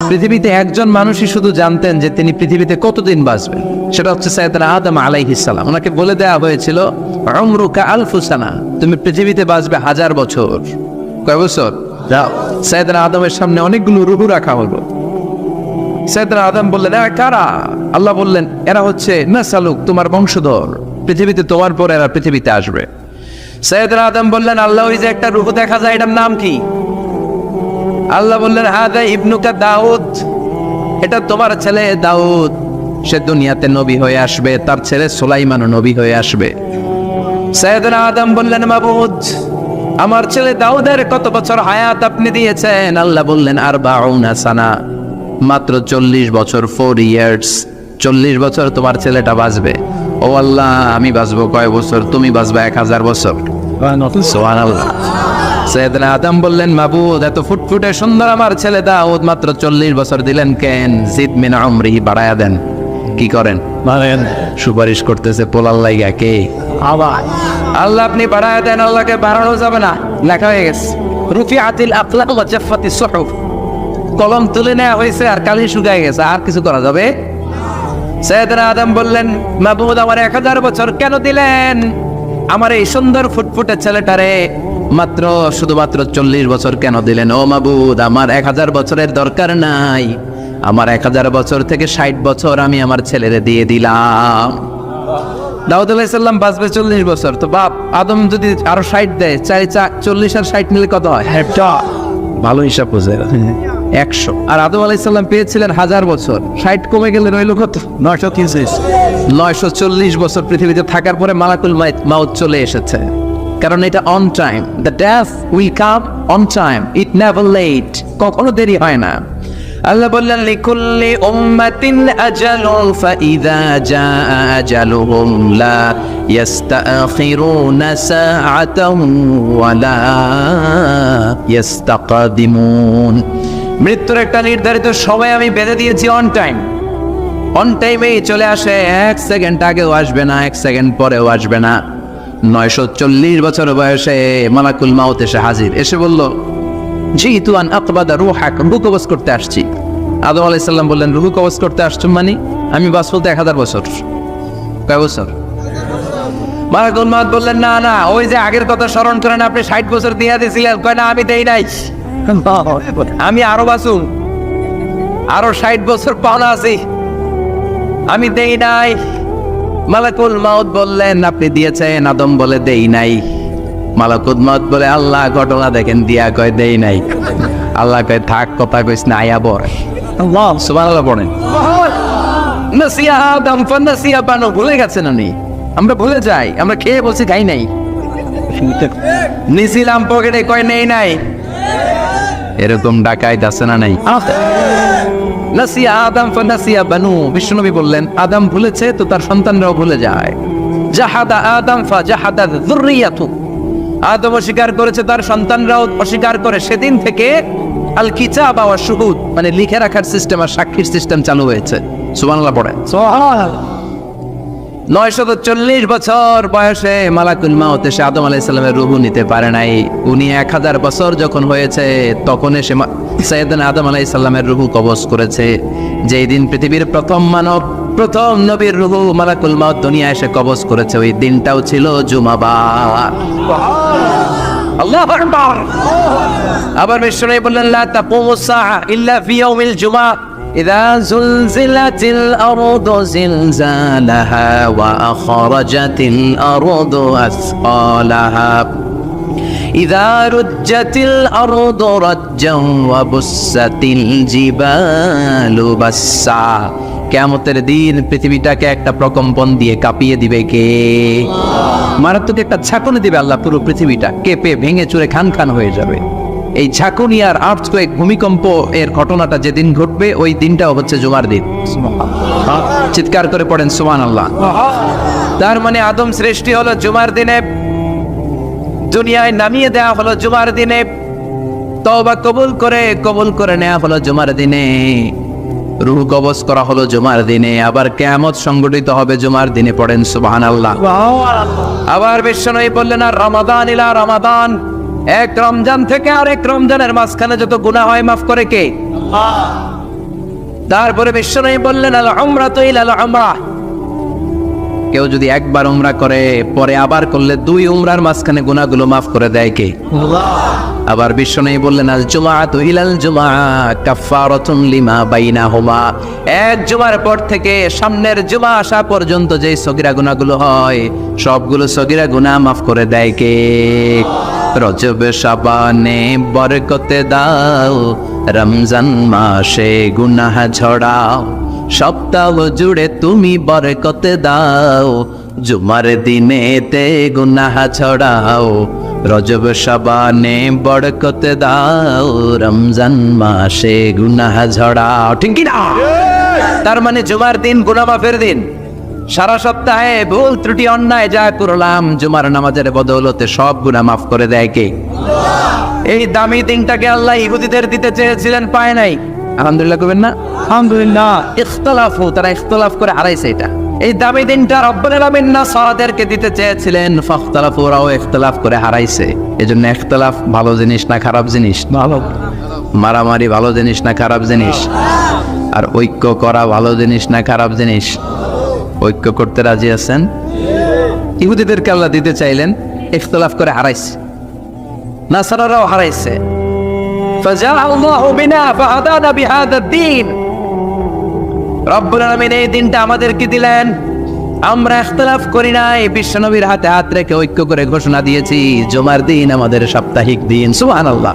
পৃথিবীতে একজন মানুষই শুধু জানতেন যে তিনি পৃথিবীতে কতদিন বাঁচবেন, সেটা হচ্ছে সাইয়েদনা আদম আলাইহিস সালাম। ওনাকে বলে দেওয়া হয়েছিল উমরুকা আলফু সানা, তুমি পৃথিবীতে বাঁচবে 1000 বছর। কয় বছর? সাইয়েদনা আদমের সামনে অনেকগুলো রূহ রাখা হলো। সাইয়েদনা আদম বললেন, এরা কারা? আল্লাহ বললেন, এরা হচ্ছে নাসালুক, তোমার বংশধর, পৃথিবীতে তোমার পর এরা পৃথিবীতে আসবে। সাইয়েদনা আদম বললেন, আল্লাহ ওই যে একটা রূহ দেখা যায়, এটার নাম কি? আল্লাহ বললেন, হাদা ইবনুকা দাউদ, এটা তোমার ছেলে দাউদ, সে দুনিয়াতে নবী হয়ে আসবে, তার ছেলে সুলাইমানও নবী হয়ে আসবে। সাইয়েদনা আদম বললেন, মাবুদ, আমার ছেলে দাউদের কত বছর হায়াত আপনি দিয়েছেন? আল্লাহ বললেন, 40 সানা, মাত্র 40 বছর, 4 ইয়ার্স, 40 বছর তোমার ছেলেটা বাঁচবে। ও আল্লাহ, আমি বাঁচবো কয় বছর? তুমি বাঁচবা 1000 বছর। সুবহানাল্লাহ। সাইয়েদনা আদম বললেন, মাবুদ, এত ফুটফুটে সুন্দর আমার ছেলে দাউদ, মাত্র 40 বছর দিলেন কেন? জিদ মিন উমরিহি, বাড়ায়া দেন। কি করেন? সুপারিশ করতেছে পোলার লাইগা। কে? আল্লাহ, আপনি বাড়ায়া দেন। আল্লাহকে বাড়ানো যাবে না, লেখা হয়ে গেছে, রুফিআতিল আকলাম ওয়া জাফফাতিস সুহুফ, কলম তুলে নেওয়া হয়েছে আর কালি শুকায় গেছে, আর কিছু করা যাবে? সাইয়েদনা আদম বললেন, মাবুদ, আমার 1000 বছর কেন দিলেন? আমার এই সুন্দর ফুটফুটে ছেলেটারে মাত্র শুধুমাত্র 40 বছর কেন দিলেন? ও মাবুদ, আমার 1000 বছরের দরকার নাই, আমার 1000 বছর থেকে 60 বছর আমি আমার ছেলেরে দিয়ে দিলাম। দাউদ আলাইহিস সালাম বাঁচবে 40 বছর, তো বাপ আদম যদি আরো 60 দেয়, 40 আর 60 মিলে কত হয়? ভালো হিসাব বোঝে, 100। আর আদম আলাইহিস সালাম পেয়েছিলেন 1000 বছর, 60 কমে গেলে রইল কত? 940 বছর পৃথিবীতে থাকার পরে মালাকুল মাউত চলে এসেছে। কারণ এটা on time, the death will come on time, it never late, কখনো দেরি হয় না। আল্লাহ বললেন, লিকুল্লি উম্মাতিন আজালুন ফাইযা জাআ আজালুহুম লা ইস্তাখিরুনা সাআতান ওয়া লা ইস্তাকদিমুন। মৃত্যুর একটা নির্ধারিত সময় আমি বেঁধে দিয়েছি, অন টাইম, অন টাইমেই চলে আসে, 1 সেকেন্ড আগেও আসবে না, 1 সেকেন্ড পরেও আসবে না। 940 বছর বয়সে মালাকুল মাউত এসে হাজির, এসে বলল, জিতু আন আকবাদা রূহাক, রূহ কবজ করতে আসছি। আদম আলাইহিস সালাম বললেন, রূহ কবজ করতে আসছো মানে? আমি বাঁচবো তো 1000 বছর। কয় বছর? মালাকুল মাউত বললেন, না না, ওই যে আগের কথা স্মরণ করেন, আপনি 60 বছর দিয়ে দিয়েছিলেন। কয় না, আমি দেই নাই, আমি আরো বাঁচুন, আরো 60 বছর পাওনা আছি, আমি দেই নাই। মালাকুল মাউত বললেন, আপনি দিয়েছেন? আদম বলে, দেই নাই। মালাকুল মাউত বলে, আল্লাহ ঘটনা দেখেন, দিয়া কয় দেই নাই। আল্লাহ কয়, থাক, কথা কইস না, আয়া বর। আল্লাহ সুবহানাল্লাহ পড়েন। নাসিয়া আদম ফানাসিয়া বানু, ভুলে গেছেন উনি, আমরা ভুলে যাই, আমরা খেয়ে বলছি খাই নাই, নিছিলাম পকেটে, কয় নেই নাই। এরকম ডাকাইত আছে না নাই? নাসিয়া আদম ফানাসিয়া বানু, বিশ্বনবী বললেন, আদম ভুলেছে তো তার সন্তানরাও ভুলে যায়। জাহাদা আদম ফাজাহাদা যুররিয়াতু, আদম অস্বীকার করেছে, তার সন্তানরাও অস্বীকার করে। সেদিন থেকে আল কিতাব ওয়া শুহুদ, মানে লিখে রাখার সিস্টেম আর সাক্ষীর সিস্টেম চালু হয়েছে। সুবহানাল্লাহ পড়েন। সুবহানাল্লাহ। 940 বছর বয়সে মালাকুল মাউত এসে আদম আলাইহিস সালামের রূহ নিতে পারে নাই। উনি 1000 বছর যখন হয়েছে তখন এসে সাইয়েদনা আদম আলাইহিস সালামের রূহ কবজ করেছে। যেই দিন পৃথিবীর প্রথম মানব, প্রথম নবীর রূহ মালাকুল মাউত দুনিয়া এসে কবজ করেছে, ওই দিনটাও ছিল জুমাবার। আল্লাহু আকবার। আবার বিশ্বনবী বললেন, লা তাকুমুস সাআ ইল্লা ফি ইয়াউমিল জুমআহ ইযা যুলজিলাতিল আরদু জিলজালাহা ওয়া আখরাজাতিল আরদু আসকালাহা ইযা রুজ্জাতিল আরদু রাজ্জান ওয়া বুসাতিল জিবালু বাসসা। কিয়ামতের দিন পৃথিবীটাকে একটা প্রকম্পন দিয়ে কাঁপিয়ে দিবে কে? মারাত্মক একটা ঝাঁকুনি দিবে আল্লাহ, পুরো পৃথিবীটা কেঁপে ভেঙে চুরে খান খান হয়ে যাবে। এই ঝাঁকুনি আর আর্থকোয়েক, ভূমিকম্প এর ঘটনাটা যেদিন ঘটবে ওই দিনটাও হচ্ছে জুমার দিন। চিৎকার করে পড়েন সুবহানাল্লাহ। তার মানে আদম সৃষ্টি হলো জুমার দিনে, দুনিয়ায় নামিয়ে দেওয়া হলো জুমার দিনে, তওবা কবুল করে নেওয়া হলো জুমার দিনে, রূহ কবজ করা হলো জুমার দিনে, আবার কিয়ামত সংগঠিত হবে জুমার দিনে। পড়েন সুবহানাল্লাহ। আবার বিশ্বনবী বললেন, আর রমাদান ইলা রমাদান, এক রমজান থেকে আরেক রমজানের মাঝখানে যত গুনাহ হয় মাফ করে কে? তারপরে বিশ্বনবী বললেন আল উমরাতু ইলাল উমরাহ, কেউ যদি একবার উমরা করে পরে আবার করলে 2 উমরার মাঝখানে গুনাহগুলো মাফ করে দেয় কে? আবার বিশ্বনবী বললেন আল জুমআতু ইলাল জুমআ কাফফারাতুন লিমা বাইনাহুমা, এক জুমার পর থেকে সামনের জুমা আসা পর্যন্ত যে সগীরা গুনাহগুলো হয় সবগুলো সগীরা গুনাহ মাফ করে দেয় কে? রজব শাবানে বরকতে দাও, রমজান মাসে গুনাহ ঝড়াও, সপ্তাহ জুড়ে তুমি বরকতে দাও, জুমার দিনেতে গুনাহ ছড়াও, রজব শাবানে বরকতে দাও, রমজান মাসে গুনাহ ঝড়াও। ঠিক কি না? তার মানে জুমার দিন গুনাহ মাফের দিন। সারা সপ্তাহে ভুল ত্রুটি অন্যায় যা করলাম জুমার নামাজের বদৌলতে সব গুনাহ মাফ করে দেয় কে? এই দামি দিনটাকে আল্লাহ ইহুদিদের দিতে চেয়েছিলেন, পায় নাই। আলহামদুলিল্লাহ করবেন না? আলহামদুলিল্লাহ। ইখতিলাফ, তারা ইখতিলাফ করে হারাইছে এটা। এই দামি দিনটা রব্বুল আলামিন নাসারাদেরকে দিতে চেয়েছিলেন, ফাখতালাফু, ওরাও ইখতিলাফ করে হারাইছে। এজন্য ইখতিলাফ ভালো জিনিস না খারাপ জিনিস? ভালো। মারামারি ভালো জিনিস না খারাপ জিনিস? আর ঐক্য করা ভালো জিনিস না খারাপ জিনিস? ঐক্য করতে রাজি আছেন? ইহুদিদেরকে আল্লাহ দিতে চাইলেন, ইখতিলাফ করে হারাইছে। নাসারারাও হারাইছে। فجاء الله بنا فهدانا بهذا الدين, রব্বুল আলামিন এই দিনটা আমাদেরকে দিলেন। আমরা ইখতিলাফ করি নাই, বিশ্বনবীর হাতে হাত রেখে ঐক্য করে ঘোষণা দিয়েছি জুমার দিন আমাদের সাপ্তাহিক দিন। সুবহানাল্লাহ।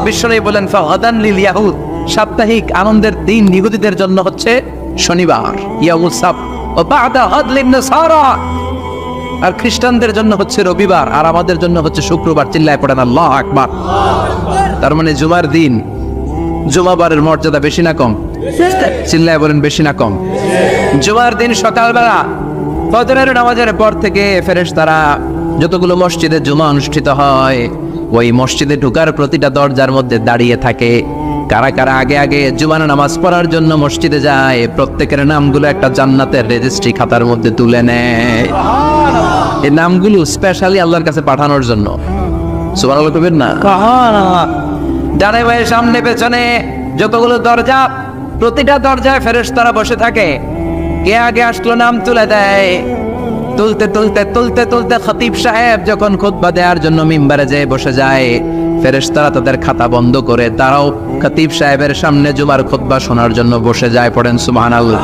বিশ্বনবী বলেন ফাহাদান লিল ইয়াহুদ, সাপ্তাহিক আনন্দের দিন ইহুদিদের জন্য হচ্ছে শনিবার, ইয়াউমুস সাbt, ও বা'দা হাদলিন নাসারা, আর খ্রিস্টানদের জন্য হচ্ছে রবিবার, আর আমাদের জন্য হচ্ছে শুক্রবার। চিল্লায় পড়েন আল্লাহু আকবার। তার মানে জুমার দিন, জুমাবারের মর্যাদা বেশি না কম? চিল্লায় বলেন বেশি না কম? জুমার দিন সকালবেলা ফজরের নামাজের পর থেকে ফেরেশতারা যতগুলো মসজিদে জুমা অনুষ্ঠিত হয় ওই মসজিদে ঢোকার প্রতিটা দরজার মধ্যে দাঁড়িয়ে থাকে। কারা কারা আগে আগে জুমার নামাজ পড়ার জন্য মসজিদে যায়, প্রত্যেকের নামগুলো একটা জান্নাতের রেজিস্ট্রি খাতার মধ্যে তুলে নেয়। এই নামগুলো স্পেশালি আল্লাহর কাছে পাঠানোর জন্য। সুবহানাল্লাহ কইবেন না? ডানে বাঁয়ে সামনে পেছনে যতগুলো দরজা, প্রতিটা দরজায় ফেরেশতারা বসে থাকে। কে আগে আসলো নাম তুলে দেয়। তুলতে তুলতে তুলতে তুলতে খতিব সাহেব যখন খুতবা দেওয়ার জন্য মিম্বারে যেয়ে বসে যায়, ফেরেশতারা তাদের খাতা বন্ধ করে তারাও খতিব সাহেবের সামনে জুমার খুতবা শোনার জন্য বসে যায়। পড়েন সুবহানাল্লাহ।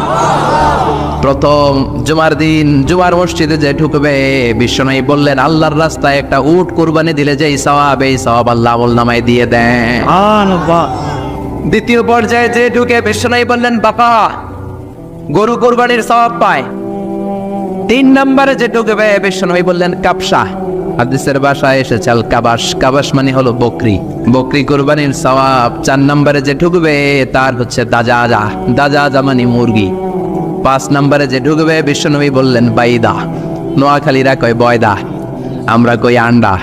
প্রথম জুমার দিন জুমার মসজিদে যে ঢুকবে, বিশ্বনবী বললেন আল্লাহর রাস্তায় একটা উট কুরবানি দিলে যেই সওয়াব, এই সওয়াব আল্লাহ আমলনামায় দিয়ে দেন। সুবহানাল্লাহ। দ্বিতীয় পর্যায়ে যে ঢুকে, বিশ্বনবী বললেন বাবা গরু কুরবানির সওয়াব পায়। 3 নম্বরে যে ঢুকবে, বিশ্বনবী বললেন কাবসা, হাদিসের ভাষায় এসেছে আল কাবাস, কাবাস মানে হলো বকরি, বকরি কুরবানির সওয়াব। 4 নম্বরে যে ঢুকবে তার হচ্ছে দাজাজা, দাজাজা মানে মুরগি। 5 নম্বরে যে ঢুকবে, বিশ্বনবী বললেন বাইদা, নোয়াখালীরা কয় বয়দা, আমরা কই আন্ডা,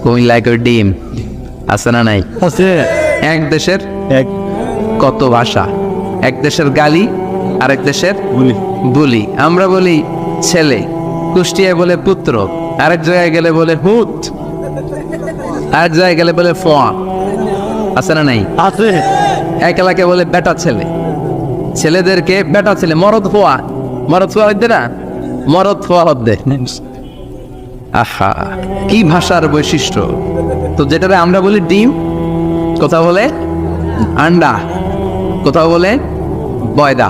কুমিল্লায় কই ডিম। আছে না নাই? আছে। এক দেশের এক কত ভাষা, এক দেশের গালি আরেক দেশের বলি। বুলি। আমরা বলি ছেলে, কুষ্টিয়ায় বলে পুত্র, আরেক জায়গায় গেলে বলে হুত, আরেক জায়গায় গেলে বলে ফোয়া। আছে না নাই? আছে। এক এলাকায় বলে বেটা ছেলে, ছেলেদেরকে বেটা ছেলে, মরদ ফোয়া, মরদ ফোয়া হইতে না, মরদ ফোয়া হদ্দে। আহা কি ভাষার বৈশিষ্ট্য। তো যেটারে আমরা বলি ডিম, কোথাও বলে আন্ডা, কোথাও বলে বয়দা।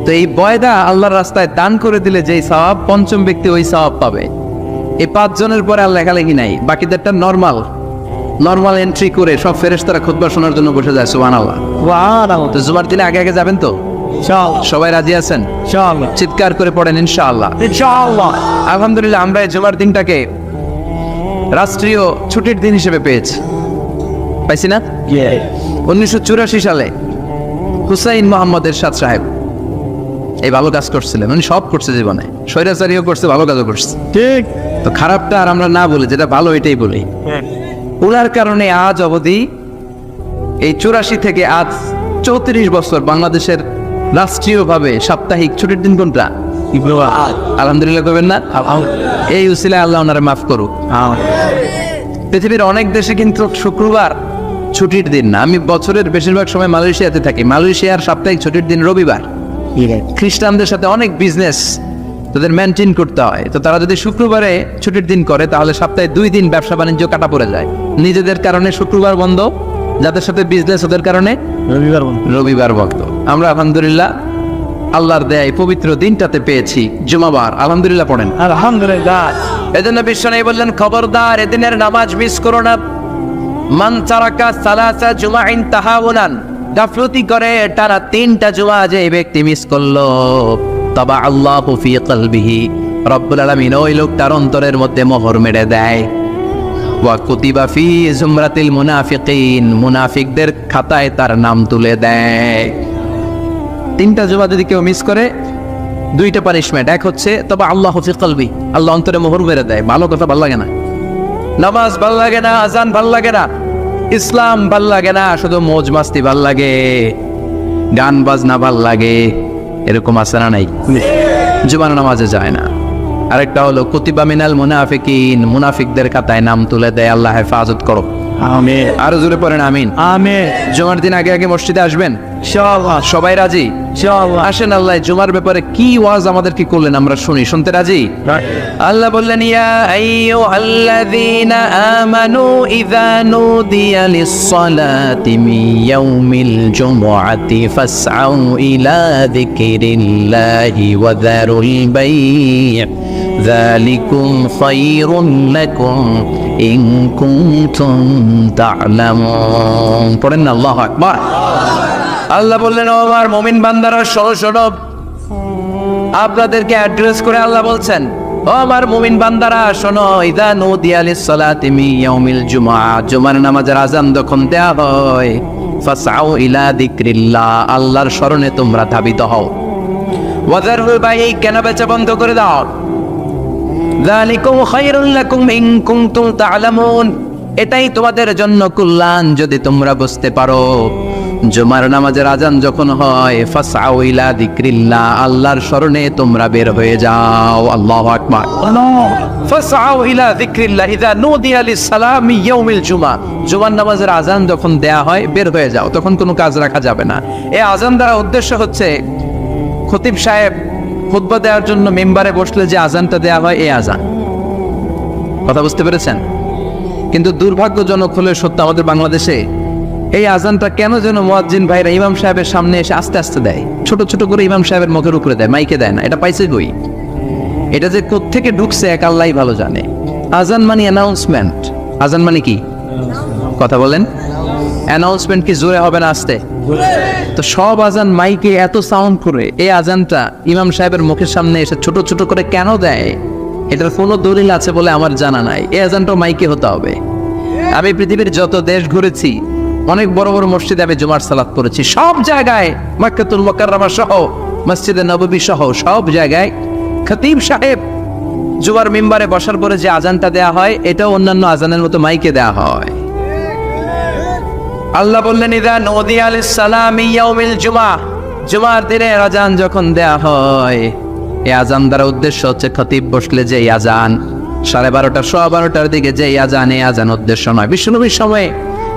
তো এই বয়দা আল্লাহর রাস্তায় দান করে দিলে যেই সওয়াব, পঞ্চম ব্যক্তি ওই সওয়াব পাবে। এই 5 জনের পরে আর লেখালেখি নাই, বাকিদেরটা নরমাল এন্ট্রি করে সব ফেরেশতারা খুতবা শোনার জন্য বসে যায়। সুবহানাল্লাহ। সুবহানাল্লাহ। তো জুমার দিনে আগে আগে যাবেন তো? ইনশাআল্লাহ। সবাই রাজি আছেন? ইনশাআল্লাহ। চিৎকার করে পড়েন ইনশাআল্লাহ। ইনশাআল্লাহ। আলহামদুলিল্লাহ, আমরা এই জুমার দিনটাকে রাষ্ট্রীয় ছুটির দিন হিসেবে পেয়েছি, পাইছি না? 1984 সালে হুসাইন মোহাম্মদ এরশাদ সাহেব এই ভালো কাজ করছিলেন। উনি সব করছে জীবনে, স্বৈরাচারীও করছে, ভালো কাজও করছে। ঠিক। তো খারাপটা আর আমরা না বলি, যেটা ভালো এটাই বলি। ওনার কারণে আজ অবধি এই 84 থেকে আজ 34 বছর বাংলাদেশের রাষ্ট্রীয়ভাবে সাপ্তাহিক ছুটির দিন কোনটা? আলহামদুলিল্লাহ করবেন না? এই উসিলায় আল্লাহ ওনারে মাফ করুক। পৃথিবীর অনেক দেশে কিন্তু শুক্রবার ছুটির দিন না। আমি বছরের বেশিরভাগ সময় মালয়েশিয়াতে থাকি। মালয়েশিয়ার সাপ্তাহিক ছুটির দিন রবিবার। খ্রিস্টানদের সাথে অনেক বিজনেস তাদের মেনটেন করতে হয়, তো তারা যদি শুক্রবারে ছুটির দিন করে তাহলে সপ্তাহে 2 দিন ব্যবসা বাণিজ্য কাটা পড়ে যায়। নিজেদের কারণে শুক্রবার বন্ধ, যাদের সাথে বিজনেস ওদের কারণে রবিবার বন্ধ। আমরা আলহামদুলিল্লাহ আল্লাহর দেয় পবিত্র দিনটাতে পেয়েছি জুমাবার, আলহামদুলিল্লাহ পড়েন আলহামদুলিল্লাহ। এজন্য বিশ্বনবী বললেন, খবরদার এদিনের নামাজ মিস করো না। মান তারাকা সালাসা জুমাইন তাহাউনান, গাফলতি করে টানা 3টা জুমা যে ব্যক্তি মিস করলো, তবা আল্লাহু ফি কলবিহি, রব্বুল আলামিন ওই লোকটার অন্তরের মধ্যে মোহর মেরে দেয়। ওয়া কুতিবা ফি জুমরাতিল মুনাফিকিন, মুনাফিকদের খাতায় তার নাম তুলে দেয়। 3টা জুমা যদি কেউ মিস করে 2টা পানিশমেন্ট। এক হচ্ছে তবে আল্লাহু ফি কলবি, আল্লাহ অন্তরে মোহর মেরে দেয়। ভালো কথা ভাল লাগে না, নামাজ ভাল লাগে না, আজান ভাল লাগে না, ইসলাম ভাল লাগে না, শুধু মৌজ মাস্তি ভাল লাগে, গান বাজনা ভাল লাগে, এরকম আছে না নাই? জুমার নামাজে যায় না। আরেকটা হলো কুতিবা মিনাল মুনাফিকিন, মুনাফিকদের খাতায় নাম তুলে দেয়। আল্লাহ হেফাজত করো, আমিন আরো জোরে পড়েন আমিন। আমিন। জুমার দিন আগে আগে মসজিদে আসবেন, ইনশাআল্লাহ সবাই রাজি? ইনশাআল্লাহ। আসেন, আল্লাহ জুমার ব্যাপারে কি ওয়াজ আমাদের কি করলেন আমরা শুনি, শুনতে রাজি? আল্লাহ বললেন, ইয়া আইয়ুহাল্লাযীনা আমানু ইযা নুদিয়া লিস-সালাতি মিন ইয়াউমিল জুমআতি ফাসআউ ইলা যিকরিল্লাহি ওয়া যারুল বাই', যালিকুম খায়রুন লাকুম ইন কুনতুম তা'লামুন। পড়েন না আল্লাহু আকবার। আল্লাহ বললেন, ও আমার মুমিন বান্দারা শোনো শোনো। আপনাদেরকে অ্যাড্রেস করে আল্লাহ বলছেন, ও আমার মুমিন বান্দারা শোনো, ইযা নুদিয়া লিস-সালাতি মিন ইয়াউমিল জুমআ, জুমার নামাজের আযান যখন দেয়া হয়, ফাসআউ ইলা যিকরিল্লাহ, আল্লাহর স্মরণে তোমরা ধাবিত হও। ওয়া যারুল বাই', কেনা বেচা বন্ধ করে দাও। যালিকুম খায়রুল লাকুম ইন কুনতুম তা'লামুন, এটাই তোমাদের জন্য কল্যাণ যদি তোমরা বুঝতে পারো। জুমার নামাজের আজান যখন হয়, ফাসআউ ইলা যিকরিল্লাহ, আল্লাহর স্মরণে তোমরা বের হয়ে যাও। আল্লাহু আকবার। ফাসআউ ইলা যিকরিল্লাহ ইযা নুদিয়া লিস-সালামি মিন ইয়াউমিল জুমআ, জুমার নামাজের আজান যখন দেয়া হয় বের হয়ে যাও, তখন কোনো কাজ রাখা যাবে না। এই আজান দ্বারা উদ্দেশ্য হচ্ছে খতিব সাহেব খুতবা দেওয়ার জন্য মিম্বারে বসলে যে আজানটা দেয়া হয়, এই আজান। কথা বুঝতে পেরেছেন? কিন্তু দুর্ভাগ্যজনক হলে সত্য, আমাদের বাংলাদেশে এই আজানটা কেন যেন মুয়াজ্জিন ভাইরা ইমাম সাহেবের সামনে এসে আস্তে আস্তে দেয়, ছোট ছোট করে ইমাম সাহেবের মুখের উপরে দেয়, মাইকে দেয় না। এটা পাইছে কই? এটা যে কোত্থেকে ঢুকছে এক আল্লাহই ভালো জানে। আজান মানে অ্যানাউন্সমেন্ট। আজান মানে কি? কথা বলেন। অ্যানাউন্সমেন্ট কি জোরে হবে না আস্তে? তো সব আজান মাইকে এত সাউন্ড করে, এই আজানটা ইমাম সাহেবের মুখের সামনে এসে ছোট ছোট করে কেন দেয়? এটার কোনো দলিল আছে বলে আমার জানা নাই। এই আজানটাও মাইকে হতে হবে। আমি পৃথিবীর যত দেশ ঘুরেছি, অনেক বড় বড় মসজিদে আমি জুমার সালাত করেছি, সব জায়গায় মক্কাতুল মুকাররমা সহ মসজিদে নববী সহ সব জায়গায় খতিব সাহেব জুমার মিম্বারে বসার পরে যে আজানটা দেয়া হয়, এটাও অন্যান্য আজানের মতো মাইকে দেয়া হয়। আল্লাহ বললেন, ইযা নুদিয়া লিস-সালামি ইয়াউমিল জুমআ, জুমার দিনে আজান যখন দেয়া হয়, এই আজান দ্বারা উদ্দেশ্য হচ্ছে খতিব বসলে যে আজান 12:30 সোয়া 12টার দিকে যে আজান, এই আজান উদ্দেশ্য নয়। বিশ্বনবীর সময়ে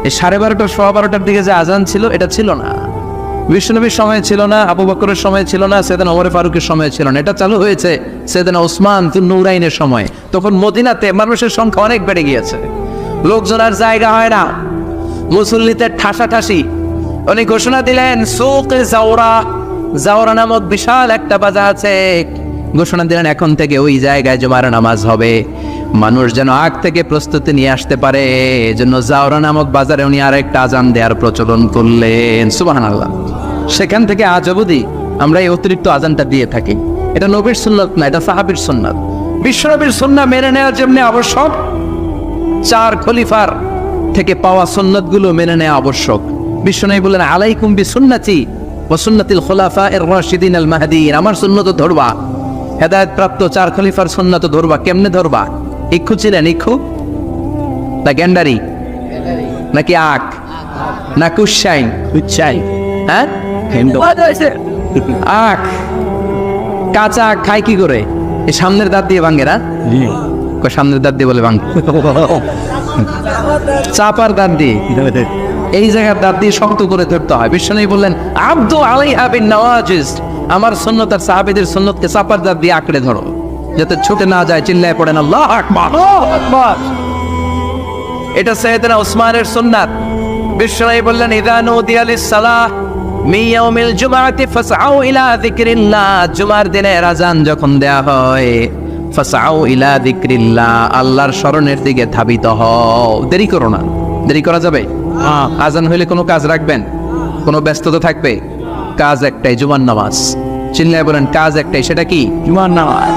এই 12:30 সোয়া 12টার দিকে যে আজান ছিল, এটা ছিল না। বিশ্বনবীর সময় ছিল না, আবু বকরের সময় ছিল না, সাইয়েদনা ওমর ফারুকের সময় ছিল না। এটা চালু হয়েছে সাইয়েদনা উসমান যুন-নুরাইনের সময়। তখন মদিনাতে মানুষের সংখ্যা অনেক বেড়ে গিয়েছে, লোকজন আর জায়গা হয় না, মুসল্লিতে ঠাসাঠাসি। উনি ঘোষণা দিলেন, সুকে জাওরা, জাওরা নামক বিশাল একটা বাজার আছে, ঘোষণা দিলেন এখন থেকে ওই জায়গায় জুমার নামাজ হবে। মানুষ যেন আগ থেকে প্রস্তুতি নিয়ে আসতে পারে, এজন্য জাওরা নামক বাজারে উনি আরেকটা আজান দেওয়ার প্রচলন করলেন। সুবহানাল্লাহ। সেখান থেকে আজ অবধি আমরা এই অতিরিক্ত আজানটা দিয়ে থাকি। এটা নবীর সুন্নাত না, এটা সাহাবীর সুন্নাত। বিশ্বনবীর সুন্নাহ মেনে নেওয়ার জন্য আবশ্যক, 4 খলিফার থেকে পাওয়া সুন্নাতগুলো মেনে নেওয়া আবশ্যক। বিশ্বনবী বলেন, আলাইকুম বিসুন্নতি ওয়া সুন্নাতিল খুলাফায়ে রাশিদিন আল মাহদিয়িন, আমার সুন্নাত ধরবা। হেদায়েত প্রাপ্ত 4 খলিফার সুন্নাত ধরবা। কেমনে ধরবা? ইক্ষু ছিলেন? ইক্ষু না গ্যান্ডারি নাকি আখ না কুশাই? কুশাই, হ্যাঁ, আখ। কাঁচা আখ খায় কি করে? এই সামনের দাঁত দিয়ে ভাঙে না? সামনের দাঁত দিয়ে বলে ভাঙে, চাপার দাঁত দিয়ে। এই জায়গার দাঁত দিয়ে শক্ত করে ধরতে হয়। বিশ্বনবী বললেন আব্দু আলাইহা বিন নওয়াজিজ, আমার সুন্নত আর সাহাবীদের সুন্নতকে চাপার দাঁত দিয়ে আঁকড়ে ধরো যাতে ছুটে না যায়। চিল্লায় পড়েন আল্লাহু আকবার। আকবার। এটা সাইয়েদনা উসমানের সুন্নাত। বিশ্বনবী বললেন ইযা নুদিয়া লিস-সালাহ মিন ইয়াউমিল জুমআতি ফাসআউ ইলা যিকরিল্লাহ, জুমার দিনে আযান যখন দেয়া হয় ফাসআউ ইলা যিকরিল্লাহ, আল্লাহর স্মরণের দিকে ধাবিত হও। দেরি করো না। দেরি করা যাবে? আযান হইলে কোনো কাজ রাখবেন? কোনো ব্যস্ততা থাকবে? কাজ একটাই, জুমার নামাজ। চিল্লায় বলেন কাজ একটাই, সেটা কি? জুমার নামাজ।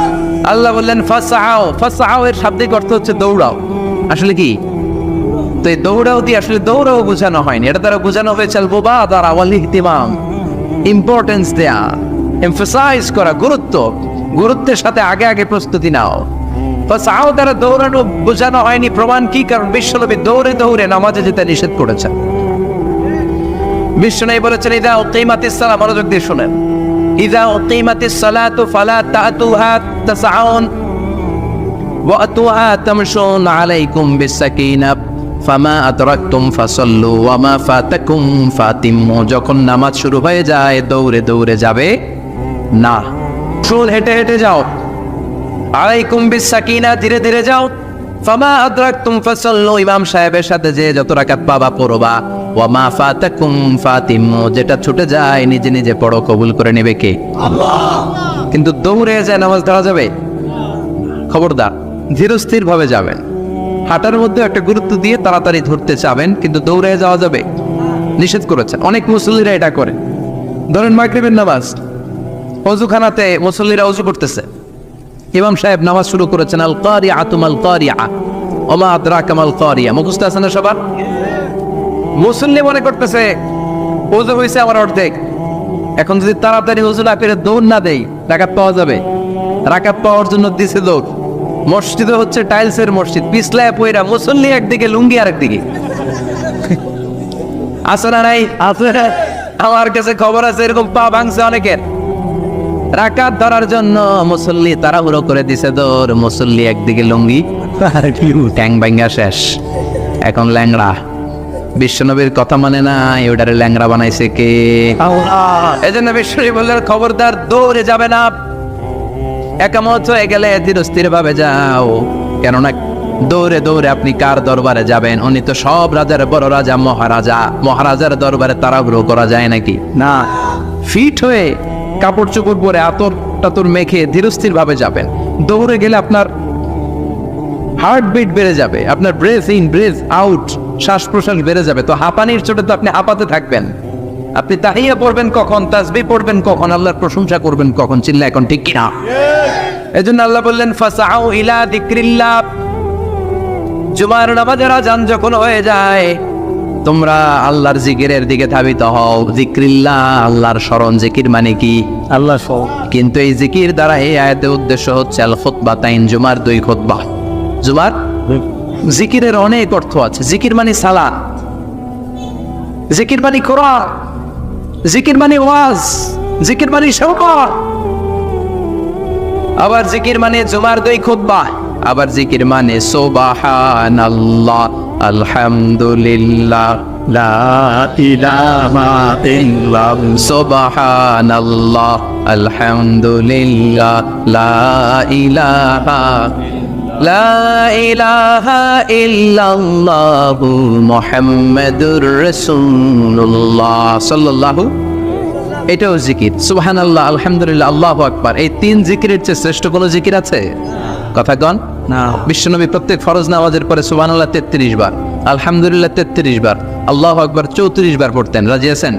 আল্লাহ বললেন ফাসআউ, ফাসআউ এর শাব্দিক অর্থ হচ্ছে দৌড়াও। আসলে কি? তো এই দৌড়াও দিয়ে আসলে দৌড়াও বোঝানো হয়নি, এটা দ্বারা বোঝানো হয়েছে আল মুবাদারা ওয়াল ইহতিমাম, ইম্পর্টেন্স দেয়া, এমফাসাইজ করা, গুরুত্বের সাথে আগে আগে প্রস্তুতি নাও। ফাসআউ দ্বারা দৌড়ানো বোঝানো হয়নি। প্রমাণ কি? কারণ বিশ্বনবী দৌড়ে দৌড়ে নামাজে যেতে নিষেধ করেছেন। বিশ্বনবী বলেছেন ইযা উকিমাতিস সালাহ, মনোযোগ দিয়ে শুনেন, ইযা উকিমাতিস সালাতু ফালা তাতুহা তাসআউন ওয়া আতুহা তামশুন আলাইকুম বিসাকিনাহ ফামা আদরাকতুম ফাসাল্লু ওয়া মা ফাতাকুম ফাতিম্মু। যখন নামাজ শুরু হয়ে যায় দৌড়ে দৌড়ে যাবে না, চুল হেঁটে হেঁটে যাও। আলাইকুম বিসাকিনা, ধীরে ধীরে যাও। ফামা আদরাকতুম ফাসাল্লু, ইমাম সাহেবের সাথে যে যত রাকাত পাবা পড়বা। ওয়া মা ফাতাকুম ফাতিম্মু, যেটা ছুটে যায় নিজে নিজে পড়ো, কবুল করে নেবে কে? আল্লাহ। কিন্তু দৌড়ে যায় নামাজ ধরা যাবে? খবরদার, ধীরস্থির ভাবে যাবেন। হাঁটার মধ্যে একটা গুরুত্ব দিয়ে তাড়াতাড়ি ধরতে চাবেন, কিন্তু দৌড়ে যাওয়া যাবে? নিষেধ করেছেন। অনেক মুসল্লিরা এটা করে। ধরেন মাগরিবের নামাজ, ওযুখানাতে মুসল্লিরা ওযু করতেছে, ইমাম সাহেব নামাজ শুরু করেছেন আল কারিআতু মাল কারিআ ওয়া মা আদরাকা মাল কারিআ। মুখস্থ আছে না সবার? মুসল্লি মনে করতেছে ওযু হইছে আমার অর্ধেক, এখন যদি তাড়াতাড়ি ওযু না করে দৌড় না দেই রাকাত পাওয়া যাবে? রাকাত পাওয়ার জন্য দিছে দৌড়। মসজিদে হচ্ছে টাইলসের মসজিদ, পিছলায় পয়রা মুসল্লি একদিকে, লুঙ্গি আরেকদিকে। আছে না নাই? আছে। আমার কাছে খবর আছে এরকম পা ভাঙছে অনেকের। রাকাত ধরার জন্য মুসল্লি তাড়াহুড়ো করে দিছে দৌড়, মুসল্লি একদিকে লুঙ্গি, ট্যাং ভাঙ্গা শেষ, এখন ল্যাংড়া। বিশ্বনবীর কথা মানে না, ওটারে ল্যাংড়া বানাইছে কে? আল্লাহ। এই জন্য বিশ্বনবী বললেন খবরদার দৌড়ে যাবে না, একামত হয়ে গেলে ধীরস্থির ভাবে যাও। কেননা দৌড়ে দৌড়ে আপনি কার দরবারে যাবেন? উনি তো সব রাজার বড় রাজা, মহারাজা। মহারাজার দরবারে তাড়াহুড়ো করা যায় নাকি? না। ফিট হয়ে কাপড় চোপড় পরে আতর টাতর মেখে ধীরস্থির ভাবে যাবেন। দৌড়ে গেলে আপনার হার্টবিট বেড়ে যাবে, আপনার ব্রেথ ইন ব্রেথ আউট, শ্বাস প্রশ্বাস বেড়ে যাবে। তো হাঁপানির চোটে তো আপনি হাঁপাতে থাকবেন। আপনি তাহিয়া পড়বেন কখন, তাসবিহ পড়বেন কখন, আল্লাহর প্রশংসা করবেন কখন? চিল্লা এখন ঠিক কিনা? এজন্য আল্লাহ বললেন ফাসআউ ইলা যিকরিল্লাহ, জুমার নামাজের আযান যখন হয়ে যায় তোমরা আল্লাহর জিকিরের দিকে ধাবিত হও। যিকরিল্লাহ, আল্লাহর স্মরণ। জিকির মানে কি? আল্লাহ সব। কিন্তু এই জিকির দ্বারা এই আয়াতের উদ্দেশ্য হচ্ছে আল খুতবাতাইন, জুমার 2 খুতবা। জুমার জিকিরের অনেক অর্থ আছে। জিকির মানে সালাত, জিকির মানে কোরআন, জিকির মানে ওয়াজ, জিকির মানে শওকত। আবার জিকির মানে জুমার 2 খুতবা। আবার জিকির মানে সুবহানাল্লাহ, আলহামদুলিল্লাহ, লা ইলাহা ইল্লাল্লাহ। সুবহানাল্লাহ, আলহামদুলিল্লাহ, লা ইলাহা ইল্লাল্লাহু মুহাম্মাদুর রাসূলুল্লাহ সাল্লাল্লাহু। এটাও জিকির। সুবহানাল্লাহ, আলহামদুলিল্লাহ, আল্লাহু আকবার। এই 3 জিকিরের চেয়ে শ্রেষ্ঠ কোনো জিকির আছে? কথা কন না। বিশ্বনবী প্রত্যেক ফরজ নামাজের পরে সুবহানাল্লাহ 33 বার, আলহামদুলিল্লাহ 33 বার, আল্লাহু আকবার 34 বার পড়তেন। রাজি আছেন?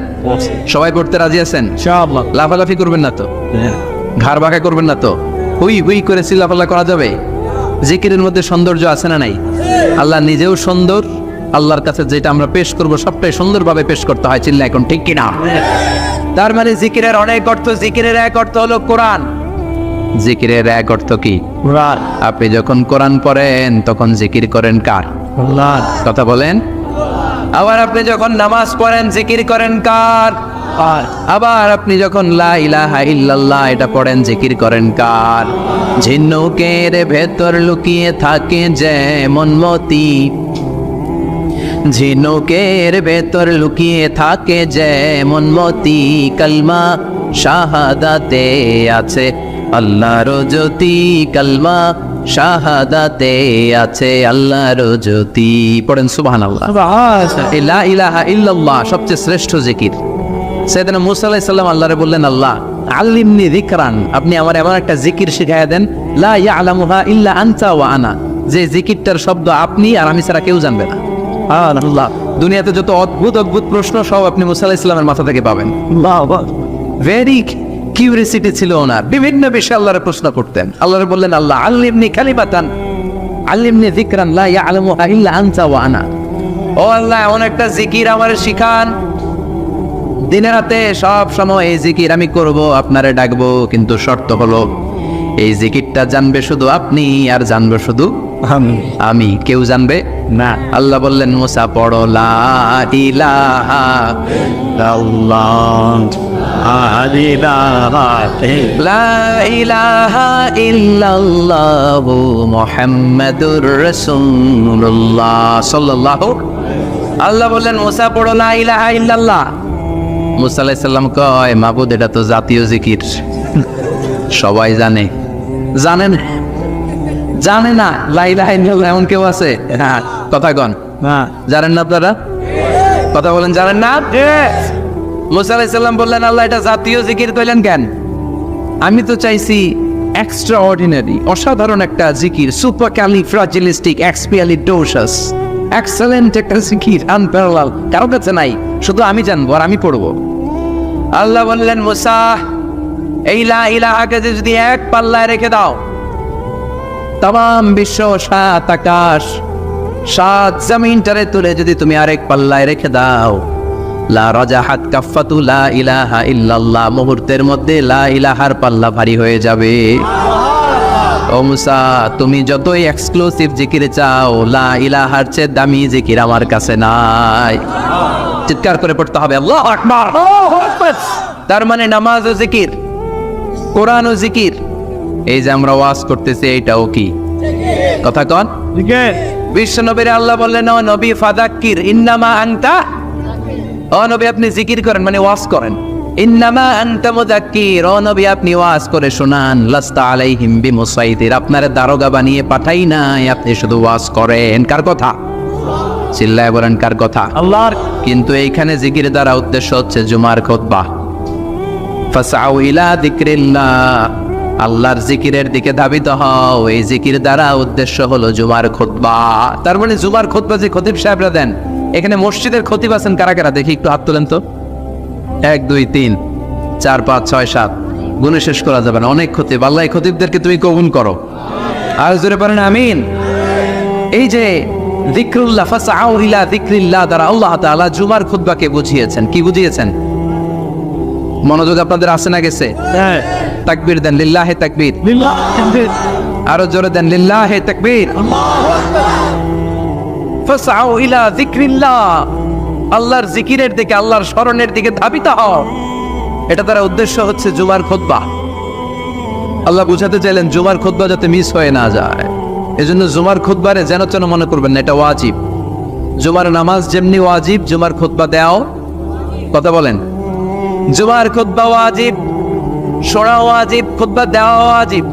সবাই পড়তে রাজি আছেন? ইনশাআল্লাহ। লাফালাফি করবেন না তো? ঘাড় বাঁকা করবেন না তো? হুই হুই করে চিল্লাপাল্লা করা যাবে? জিকিরের মধ্যে সৌন্দর্য আছে না নাই? আল্লাহ নিজেও সুন্দর, আল্লাহর কাছে যেটা আমরা পেশ করব সবটাই সুন্দরভাবে পেশ করতে হয়। চিল্লা এখন ঠিক কিনা? তার মানে জিকিরের অনেক অর্থ। জিকিরের এক অর্থ হলো কোরআন। জিকিরের এক অর্থ কি? কোরআন। আপনি যখন কোরআন পড়েন তখন জিকির করেন কার? আল্লাহ। কথা বলেন। আবার আপনি যখন নামাজ পড়েন জিকির করেন কার? আবার আপনি যখন লা ইলাহা ইল্লাল্লাহ এটা পড়েন জিকির করেন কার? ঝিনুকের ভেতর লুকিয়ে থাকে যেমন মতি, ঝিনুকের ভেতর লুকিয়ে থাকে যেমন মতি, কালমা শাহাদাতে আছে আল্লাহর জ্যোতি, কালমা শাহাদাতে আছে আল্লাহর জ্যোতি। পড়েন সুবহানাল্লাহ। লা ইলাহা ইল্লাল্লাহ সবচেয়ে শ্রেষ্ঠ জিকির। সাইয়েদনা মূসা আলাইহিস সালাম আল্লাহরে বললেন, আল্লাহ আল্লিমনি যিকরান, আপনি আমার এমন একটা জিকির শিখাইয়া দেন, লা ইয়ালামুহা ইল্লা আনতা ওয়া আনা, যে জিকিরটার শব্দ আপনি আর আমি ছাড়া কেউ জানবে না। আল্লাহ, দুনিয়াতে যত অদ্ভুত অদ্ভুত প্রশ্ন সব আপনি মূসা আলাইহিস সালামের মাথা থেকে পাবেন। ভেরি কিউরিয়াসিটি ছিল ওনার, বিভিন্ন বিষয়ে আল্লাহরে প্রশ্ন করতেন। আল্লাহরে বললেন, আল্লাহ আল্লিমনি কালিমাতান, আল্লিমনি যিকরান লা ইয়ালামুহা ইল্লা আনতা ওয়া আনা। ও আল্লাহ, এমন একটা জিকির আমারে শিখান, দিনে রাতে সব সময় এই জিকির আমি করব, আপনারে ডাকবো, কিন্তু শর্ত হলো এই জিকিরটা জানবে শুধু আপনি আর জানবে শুধু আমি, কেউ জানবে না। আল্লাহ বললেন, মুসা পড়ো লা ইলাহা লা ইলাহা ইল্লাল্লাহু মুহাম্মাদুর রাসূলুল্লাহ সাল্লাল্লাহু। আল্লাহ বললেন, মুসা পড়ো লা ইলাহা ইল্লাল্লাহ। মুসা আলাইহিস সালাম কয়, মাবুদ এটা তো জাতীয় জিকির, সবাই জানে। জানেন জানে না লা ইলাহা ইল্লাল্লাহ এমন কেউ আছে? হ্যাঁ, কথা কন, জানেন না আপনারা? কথা বলেন, জানেন না? মুসা আলাইহিস সালাম বললেন, আল্লাহ এটা জাতীয় জিকির কইলেন কেন? আমি তো চাইছি এক্সট্রা অর্ডিনারি, অসাধারণ একটা জিকির, সুপার ক্যালিফ্রাজিলিস্টিক এক্সপিয়ালিডোসাস, এক্সেলেন্ট একটা জিকির, আনপ্যারালাল, কারো কাছে নাই, শুধু আমি জানবো আর আমি পড়বো। আল্লাহ বললেন, মুসা এই লা ইলাহাকে যদি এক পাল্লায় রেখে দাও, তাম বিশ্ব, সাত আকাশ, সাত জমিনটারে তুলে যদি তুমি আরেক পাল্লায় রেখে দাও, লা রাজাহাত কাফাতু লা ইলাহা ইল্লাল্লাহ, মুহূর্তের মধ্যে লা ইলাহার পাল্লা ভারী হয়ে যাবে। ও মুসা, তুমি যতই এক্সক্লুসিভ জিকির চাও, লা ইলাহার চেয়ে দামি জিকির আমার কাছে নাই। চিৎকার করে পড়তে হবে আল্লাহু আকবার। তার মানে নামাজ ও জিকির, কোরআন ও জিকির, এই যে আমরা ওয়াজ করতেছি এইটাও কি? কথা কন। বিশ্ব নবীর আল্লাহ বললেন, ও নবী ফাযাক্কির ইন্নামা আনতা, ও নবী আপনি জিকির করেন মানে ওয়াজ করেন। ইন্নামা আনতা মুযাক্কির, ও নবী আপনি ওয়াজ করে শোনান। লাস্তা আলাইহিম বিমুসাইতির, আপনার দারোগা বানিয়ে পাঠাই নাই, আপনি শুধু ওয়াজ করেন। কার কথা? চিল্লায় বলেন, কার কথা? আল্লাহর। কিন্তু এইখানে জিকির দ্বারা উদ্দেশ্য হচ্ছে জুমার খুতবা। ফাসআউ ইলা যিকরিল্লাহ, আল্লাহর জিকিরের দিকে ধাবিত হও। এই জিকির দ্বারা উদ্দেশ্য হলো জুমার খুতবা। তার মানে জুমার খুতবা যে খতিব সাহেবরা দেন, এখানে মসজিদের খতিব আছেন কারা কারা? দেখি একটু হাত তোলেন তো। 1 2 3 4 5 6 7, গুণে শেষ করা যাবে না, অনেক খতিব। আল্লাহ এই খতিবদেরকে তুমি কবুল করো। আর জোরে পড়েন আমিন। এই যে যিকরুল্লাহ, ফাসআউ ইলা যিকরিল্লাহ দ্বারা আল্লাহ তাআলা জুমার খুতবাকে বুঝিয়েছেন। কি বুঝিয়েছেন? মনোযোগ আপনাদের আছে না গেছে? তাকবীর দেন, লিল্লাহে তাকবীর। আরো জোরে দেন, লিল্লাহে তাকবীর। ফাসআউ ইলা যিকরিল্লাহ, আল্লাহর জিকিরের দিকে, আল্লাহর স্মরণের দিকে ধাবিত হও। এটা তার উদ্দেশ্য হচ্ছে জুমার খুতবা। আল্লাহ বুঝাতে চাইলেন জুমার খুতবা যাতে মিস হয়ে না যায়। এজন্য জুমার খুতবারে যেন তেন মনে করবেন না, এটা ওয়াজিব। জুমার নামাজ যেমনি ওয়াজিব, জুমার খুতবা দেওয়াও, কথা বলেন, জুমার খুতবা ওয়াজিব, শোনা ওয়াজিব, খুতবা দেওয়া ওয়াজিব।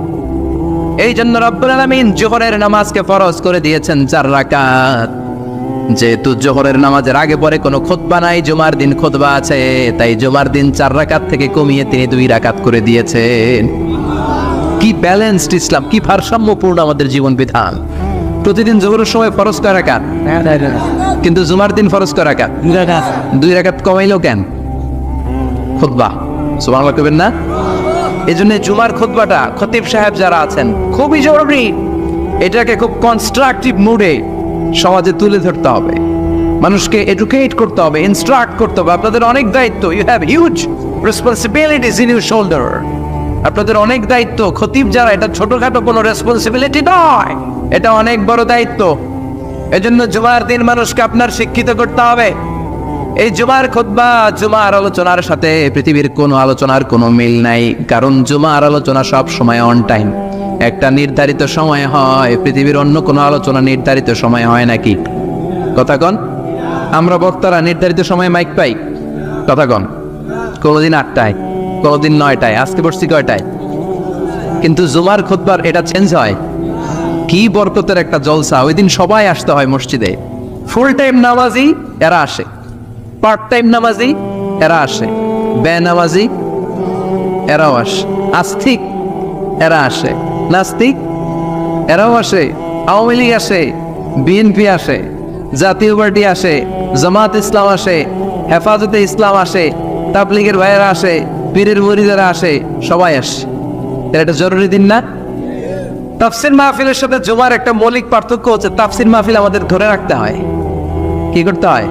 এই জন্য রব্বুল আলামিন জোহরের নামাজকে ফরজ করে দিয়েছেন 4 রাকাত। যেহেতু জোহরের নামাজের আগে পরে কোনো খুতবা নাই, জুমার দিন খুতবা আছে, তাই জুমার দিন 4 রাকাত থেকে কমিয়ে তিনি 2 রাকাত করে দিয়েছেন। কি ব্যালেন্সড ইসলাম, কি ভারসাম্যপূর্ণ আমাদের জীবন বিধান। প্রতিদিন জোহরের সময় ফরজ কয় রাকাত, কিন্তু জুমার দিন ফরজ কয় রাকাত? 2 রাকাত কমাইলো কেন? খুতবা, সুবহানাল্লাহ কইবেন না? এজন্য জুমার খুতবাটা খতিব সাহেব যারা আছেন খুবই জরুরি। এটাকে খুব কনস্ট্রাকটিভ মুডে সমাজে তুলে ধরতে হবে, মানুষকে এডুকেট করতে হবে, ইনস্ট্রাক্ট করতে হবে। আপনাদের অনেক দায়িত্ব, you have huge responsibilities in your shoulder. আপনাদের অনেক দায়িত্ব। খতিব যারা, এটা ছোটখাটো কোনো রেসপন্সিবিলিটি নয়, এটা অনেক বড় দায়িত্ব। এজন্য জুমার দিন মানুষকে আপনার শিক্ষিত করতে হবে। এই জুমার খুতবা, জুমার আলোচনার সাথে পৃথিবীর কোনো আলোচনার কোনো মিল নাই, কারণ জুমার আলোচনা সব সময় অন টাইম, একটা নির্ধারিত সময় হয়। পৃথিবীর অন্য কোনো আলোচনা নির্ধারিত সময় হয় নাকি? কথা কন। আমরা বক্তারা নির্ধারিত সময়ে মাইক পাই, কথা কন। কোনোদিন 8টায়, কোনোদিন 9টায়, আজকে বসছি কয়টায়? কিন্তু জুমার খুতবার এটা চেঞ্জ হয়। কি বরকতের একটা জলসা! ওই দিন সবাই আসতে হয় মসজিদে। ফুল টাইম নামাজি এরা আসে, পার্ট টাইম নামাজি এরা আসে, বেনামাজি এরাও আসে, আস্তিক এরা আসে, নাস্তিক এরাও আসে, আওয়ামী লীগ আসে, বিএনপি আসে, জাতীয় পার্টি আসে, জামাত ইসলাম আসে, হেফাজতে ইসলাম আসে, তাবলীগের ভাইয়েরা আসে, পীরের মুরিদেরা আসে, সবাই আসে। এটা একটা জরুরি দিন না? তাফসির মাহফিলের সাথে জুমার একটা মৌলিক পার্থক্য হচ্ছে, তাফসির মাহফিল আমাদের ধরে রাখতে হয়। কি করতে হয়?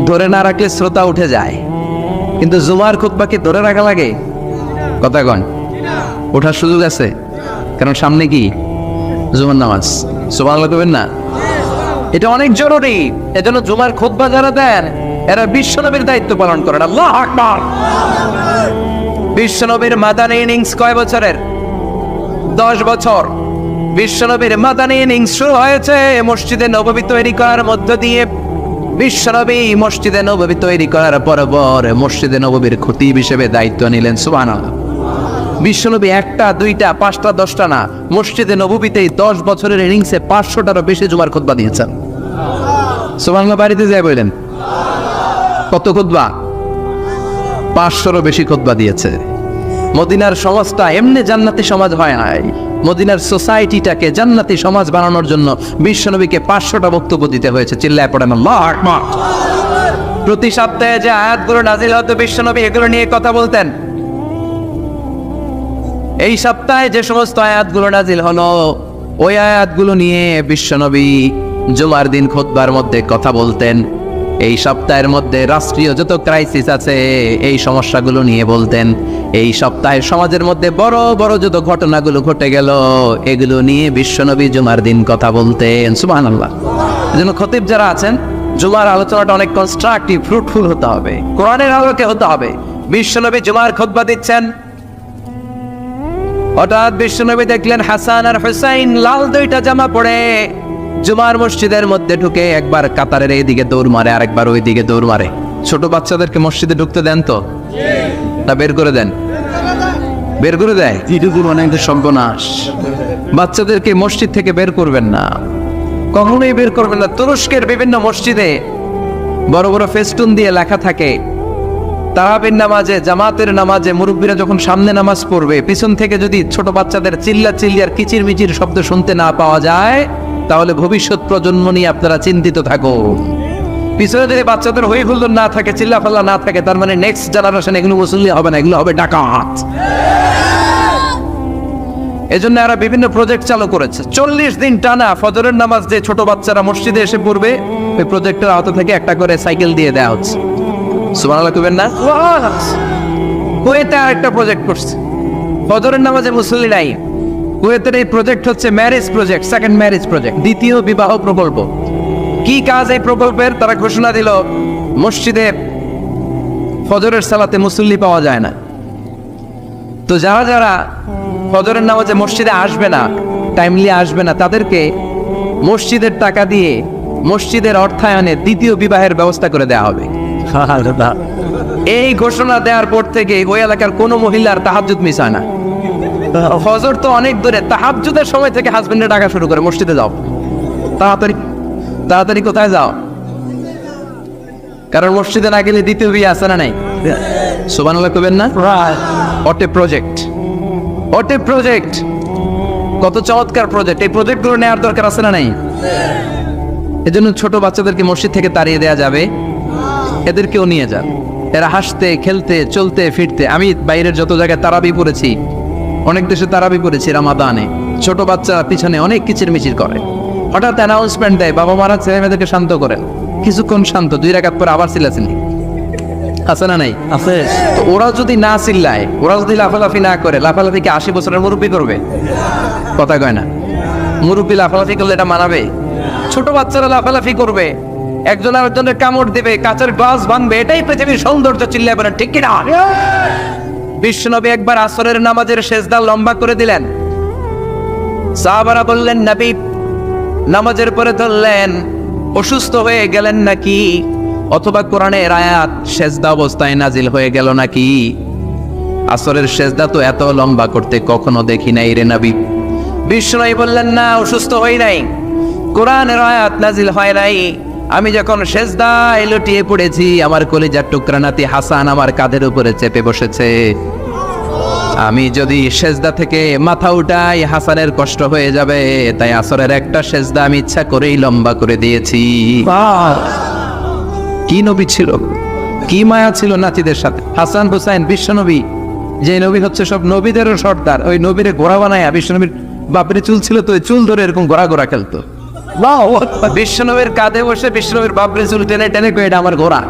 ধরে না রাখলে শ্রোতা উঠে যায়। কিন্তু জুমার খুতবাকে ধরে রাখা লাগে? কথা কন, ওঠার সুযোগ আছে, কারণ সামনে কি জুমার নামাজ। সুবহানাল্লাহ কইবেন না? এটা অনেক জরুরি। এজন্য জুমার খুতবা যারা দেন এরা বিশ্বনবীর দায়িত্ব পালন করেন। আল্লাহু আকবার। বিশ্বনবীর মাদানী ইনিংস কয় বছরের? 10 বছর। বিশ্বনবীর মাদানী ইনিংস শুরু হয়েছে মসজিদে নববী তৈরি করার মধ্য দিয়ে। বিশ্বনবী মসজিদে নববী তৈরি করার পর মসজিদে নববীর খতিব হিসেবে দায়িত্ব নিলেন। সুবহানাল্লাহ। বিশ্বনবী 1টা 2টা 5টা 10টা না, মসজিদে নববীতেই 10 বছরের ইনিংসে 500টারও বেশি জুমার খুতবা দিয়েছেন। সুবহানাল্লাহ। বাড়িতে যাই বললেন কত খুতবা? 500রও বেশি খুতবা দিয়েছে। মদিনার সমাজটা এমনি জান্নাতি সমাজ হয় নাই। মদিনার সোসাইটিটাকে জান্নাতি সমাজ বানানোর জন্য বিশ্বনবীকে 500টা বক্তব্য দিতে হয়েছে। চিল্লায় পড়েন আল্লাহু আকবার। প্রতি সপ্তাহে যে আয়াতগুলো নাজিল হতো বিশ্বনবী এগুলো নিয়ে কথা বলতেন। এই সপ্তাহে যে সমস্ত আয়াতগুলো নাজিল হলো ওই আয়াতগুলো নিয়ে বিশ্বনবী জুমার দিন খুতবার মধ্যে কথা বলতেন। এই সপ্তাহের মধ্যে রাষ্ট্রীয় যত ক্রাইসিস আছে এই সমস্যাগুলো নিয়ে বলতেন। এই সপ্তাহে সমাজের মধ্যে বড় বড় যত ঘটনাগুলো ঘটে গেল এগুলো নিয়ে বিশ্বনবী জুমার দিন কথা বলতেন। সুবহানাল্লাহ। এজন্য খতিব যারা আছেন জুমার আলোচনাটা অনেক কনস্ট্রাকটিভ, ফ্রুটফুল হতে হবে, কোরআনের আলোকে হতে হবে। বিশ্বনবী জুমার খুতবা দিচ্ছেন, হঠাৎ বিশ্বনবী দেখলেন হাসান আর হুসাইন লাল 2টা জামা পরে জুমার মসজিদের মধ্যে ঢুকে একবার কাতারের এইদিকে দৌড় মারে আর একবার ওই দিকে দৌড় মারে। ছোট বাচ্চাদেরকে মসজিদে ঢুকতে দেন তো না বের করে দেন? বের করে দেয়। এটুকু অনেক সর্বনাশ। বাচ্চাদেরকে মসজিদ থেকে বের করবেন না, কখনোই বের করবেন না। তুরস্কের বিভিন্ন মসজিদে বড় বড় ফেস্টুন দিয়ে লেখা থাকে তারাবির নামাজে, জামাতের নামাজে মুরব্বীরা যখন সামনে নামাজ পড়বে পিছন থেকে যদি ছোট বাচ্চাদের চিল্লা চিল্লিয়ার কিচির মিচির শব্দ শুনতে না পাওয়া যায় তাহলে ভবিষ্যৎ প্রজন্ম নিয়ে আপনারা চিন্তিত থাকুন। পিছনে যদি বাচ্চাদের হই হুল্লোড় না থাকে, চিল্লা ফাল্লা না থাকে, তার মানে নেক্সট জেনারেশন এগুলো মুসল্লি হবে না, এগুলো হবে ডাকাত। এজন্য এরা বিভিন্ন প্রজেক্ট চালু করেছে। 40 দিন টানা ফজরের নামাজ যে ছোট বাচ্চারা মসজিদে এসে পড়বে ওই প্রজেক্টের আওতা থেকে একটা করে সাইকেল দিয়ে দেওয়া হচ্ছে। সুবহানাল্লাহ কইবেন না? কুয়েতে আরেকটা প্রজেক্ট করছে, ফজরের নামাজে মুসল্লি নাই। কুয়েতের এই প্রজেক্ট হচ্ছে marriage project, second marriage project, দ্বিতীয় বিবাহ প্রকল্প। কি কাজ এই প্রকল্পের? তারা ঘোষণা দিল মসজিদে ফজরের সালাতে মুসল্লি পাওয়া যায় না, তো যারা যারা ফজরের নামাজে মসজিদে আসবে না, টাইমলি আসবে না, তাদেরকে মসজিদের টাকা দিয়ে মসজিদের অর্থায়নে দ্বিতীয় বিবাহের ব্যবস্থা করে দেওয়া হবে। এই ঘোষণা দেওয়ার পর থেকে ওই এলাকার কোনো মহিলার তাহাজ্জুদ মিস হয় না। ফজর তো অনেক দূরে, তাহাজ্জুদের সময় থেকে হাজবেন্ডে ডাকা শুরু করে মসজিদে যাও, তাড়াতাড়ি তাড়াতাড়ি কোথায় যাও, কারণ মসজিদে না গেলে দ্বিতীয় বিয়ে আছে না নাই? সুবহানাল্লাহ কইবেন না? ওটে প্রজেক্ট, ওটে প্রজেক্ট, কত চমৎকার প্রজেক্ট! এই প্রজেক্টগুলো নেওয়ার দরকার আছে না নাই? এজন্য ছোট বাচ্চাদেরকে মসজিদ থেকে তাড়িয়ে দেওয়া যাবে, এদেরকেও নিয়ে যান। এরা হাসতে খেলতে চলতে ফিরতে, আমি বাইরের যত জায়গায় তারাবি পড়েছি, অনেক দেশে তারাবি পড়েছি রামাদানে, ছোট বাচ্চা পিছনে অনেক কিচির মিচির করে, হঠাৎ অ্যানাউন্সমেন্ট দেয় বাবা মারা ছেলে মেয়েদেরকে শান্ত করেন, কিছুক্ষণ শান্ত, 2 রাকাত পরে আবার চিল্লাচিল্লি আছে না নাই? আছে। তো ওরা যদি না চিল্লায়, ওরা যদি লাফালাফি না করে, লাফালাফি কি 80 বছরের মুরব্বী করবে? কথা কয় না। মুরব্বী লাফালাফি করলে এটা মানাবে? ছোট বাচ্চারা লাফালাফি করবে, একজন আরেকজনের কামড় দিবে, কাঁচের গ্লাস ভাঙবে, এটাই পৃথিবীর সৌন্দর্য। চিল্লায় বলেন ঠিক কিনা? বিশ্বনবী একবার আসরের নামাজের সেজদা লম্বা করে দিলেন, সাহাবারা বললেন নবী, নামাজের পরে ধরলেন অসুস্থ হয়ে গেলেন নাকি, অথবা কোরআনের আয়াত সেজদা অবস্থায় নাজিল হয়ে গেল নাকি? আসরের সেজদা তো এত লম্বা করতে কখনো দেখি নাই রে নবী। বিষ্ণু বললেন না, অসুস্থ হই নাই, কোরআনের আয়াত নাজিল হয় নাই। আমি যখন সেজদায় লুটিয়ে পড়েছি, আমার কলিজার টুকরা নাতি হাসান আমার কাঁধের উপরে চেপে বসেছে। আমি যদি সেজদা থেকে মাথা উঠাই হাসানের কষ্ট হয়ে যাবে, তাই আসরের একটা সেজদা আমি ইচ্ছা করেই লম্বা করে দিয়েছি। কি নবী ছিল, কি মায়া ছিল নাতিদের সাথে। হাসান হুসাইন বিশ্ব নবী, যে নবী হচ্ছে সব নবীদেরও সর্দার, ওই নবীরে ঘোড়া বানায়া, বিশ্ব নবীর বাপরে চুল ছিল তো ওই চুল ধরে এরকম ঘোড়া ঘোড়া খেলতো। বিশ্ব নবীর কাঁধে বসে বিশ্ব নবীর বাপরে চুল টেনে টেনে কয়ে এটা আমার ঘোড়া।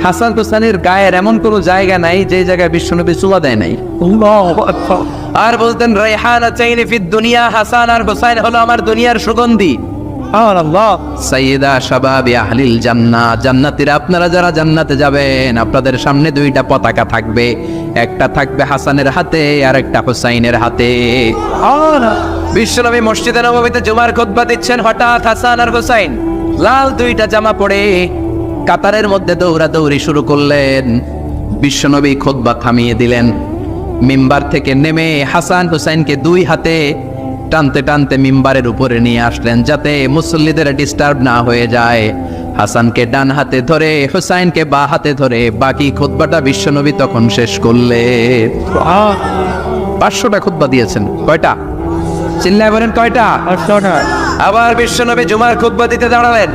হাসান হুসাইনের গায়ের এমন কোনো জায়গা নাই যে জায়গায় বিশ্ব নবী চুলা দেয় নাই। আর বলতেন রাইহানা চাইনি ফিদ দুনিয়া, হাসান আর হুসাইন হলো আমার দুনিয়ার সুগন্ধি। সাইয়্যিদা শাবাবি আহলিল জান্নাহ, জান্নাতীরা আপনারা যারা জান্নাতে যাবেন, আপনাদের সামনে দুইটা পতাকা থাকবে, একটা থাকবে হাসানের হাতে আর একটা হুসাইনের হাতে। বিশ্বনবী মসজিদে নববীতে জুমার খুতবা দিচ্ছেন, হঠাৎ হাসান আর হুসাইন লাল দুইটা জামা পরে কাতারের মধ্যে দৌড়াদৌড়ি শুরু করলেন। বিশ্বনবী খুতবা থামিয়ে দিলেন, মিম্বার থেকে নেমে হাসান হুসাইনকে দুই হাতে টানতে টানতে মিম্বারের উপরে নিয়ে আসলেন, যাতে মুসল্লিদের ডিস্টার্ব না হয়ে যায়। হাসানকে ডান হাতে ধরে, হুসাইনকে বা হাতে ধরে বাকি খুতবাটা বিশ্বনবী তখন শেষ করলেন। 500টা খুতবা দিয়েছেন। কয়টা? চিল্লায় বলেন কয়টা? 500টা। আবার বিশ্বনবী জুমার খুতবা দিতে দাঁড়ালেন।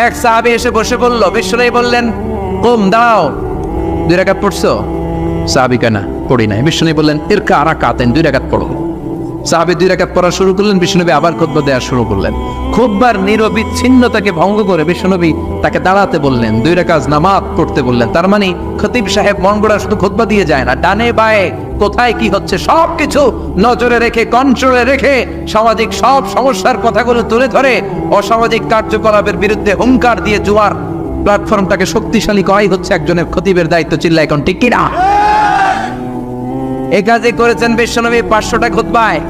এক সাহাবী এসে বসে বলল, বিশ্বনবী বললেন কুম, দাঁড়াও, 2 রাকাত পড়ছো? সাহাবী কেনা পড়ি নাই। বিশ্বনবী বললেন ইরকা রাকাতেন, 2 রাকাত পড়ো। সাহাবী 2 রাকাত পড়া শুরু করলেন, বিশ্বনবী আবার খুতবা দেওয়া শুরু করলেন। খুতবার নিরবিচ্ছিন্নতাকে ভঙ্গ করে বিশ্বনবী তাকে দাঁড়াতে বললেন, 2 রাকাত নামাজ পড়তে বললেন। তার মানে খতিব সাহেব মন গড়া শুধু খুতবা দিয়ে যায় না, ডানে বায়ে কোথায় কি হচ্ছে সবকিছু নজরে রেখে, কন্ট্রোলে রেখে, সামাজিক সব সমস্যার কথাগুলো তুলে ধরে অসামাজিক কার্যকলাপের বিরুদ্ধে হুঙ্কার দিয়ে জুয়ার প্ল্যাটফর্মটাকে শক্তিশালী করাই হচ্ছে একজনের খতিবের দায়িত্ব। চিল্লা এখন ঠিক কিনা? এ কাজে করেছেন বিশ্বনবী 500টা খুতবায়।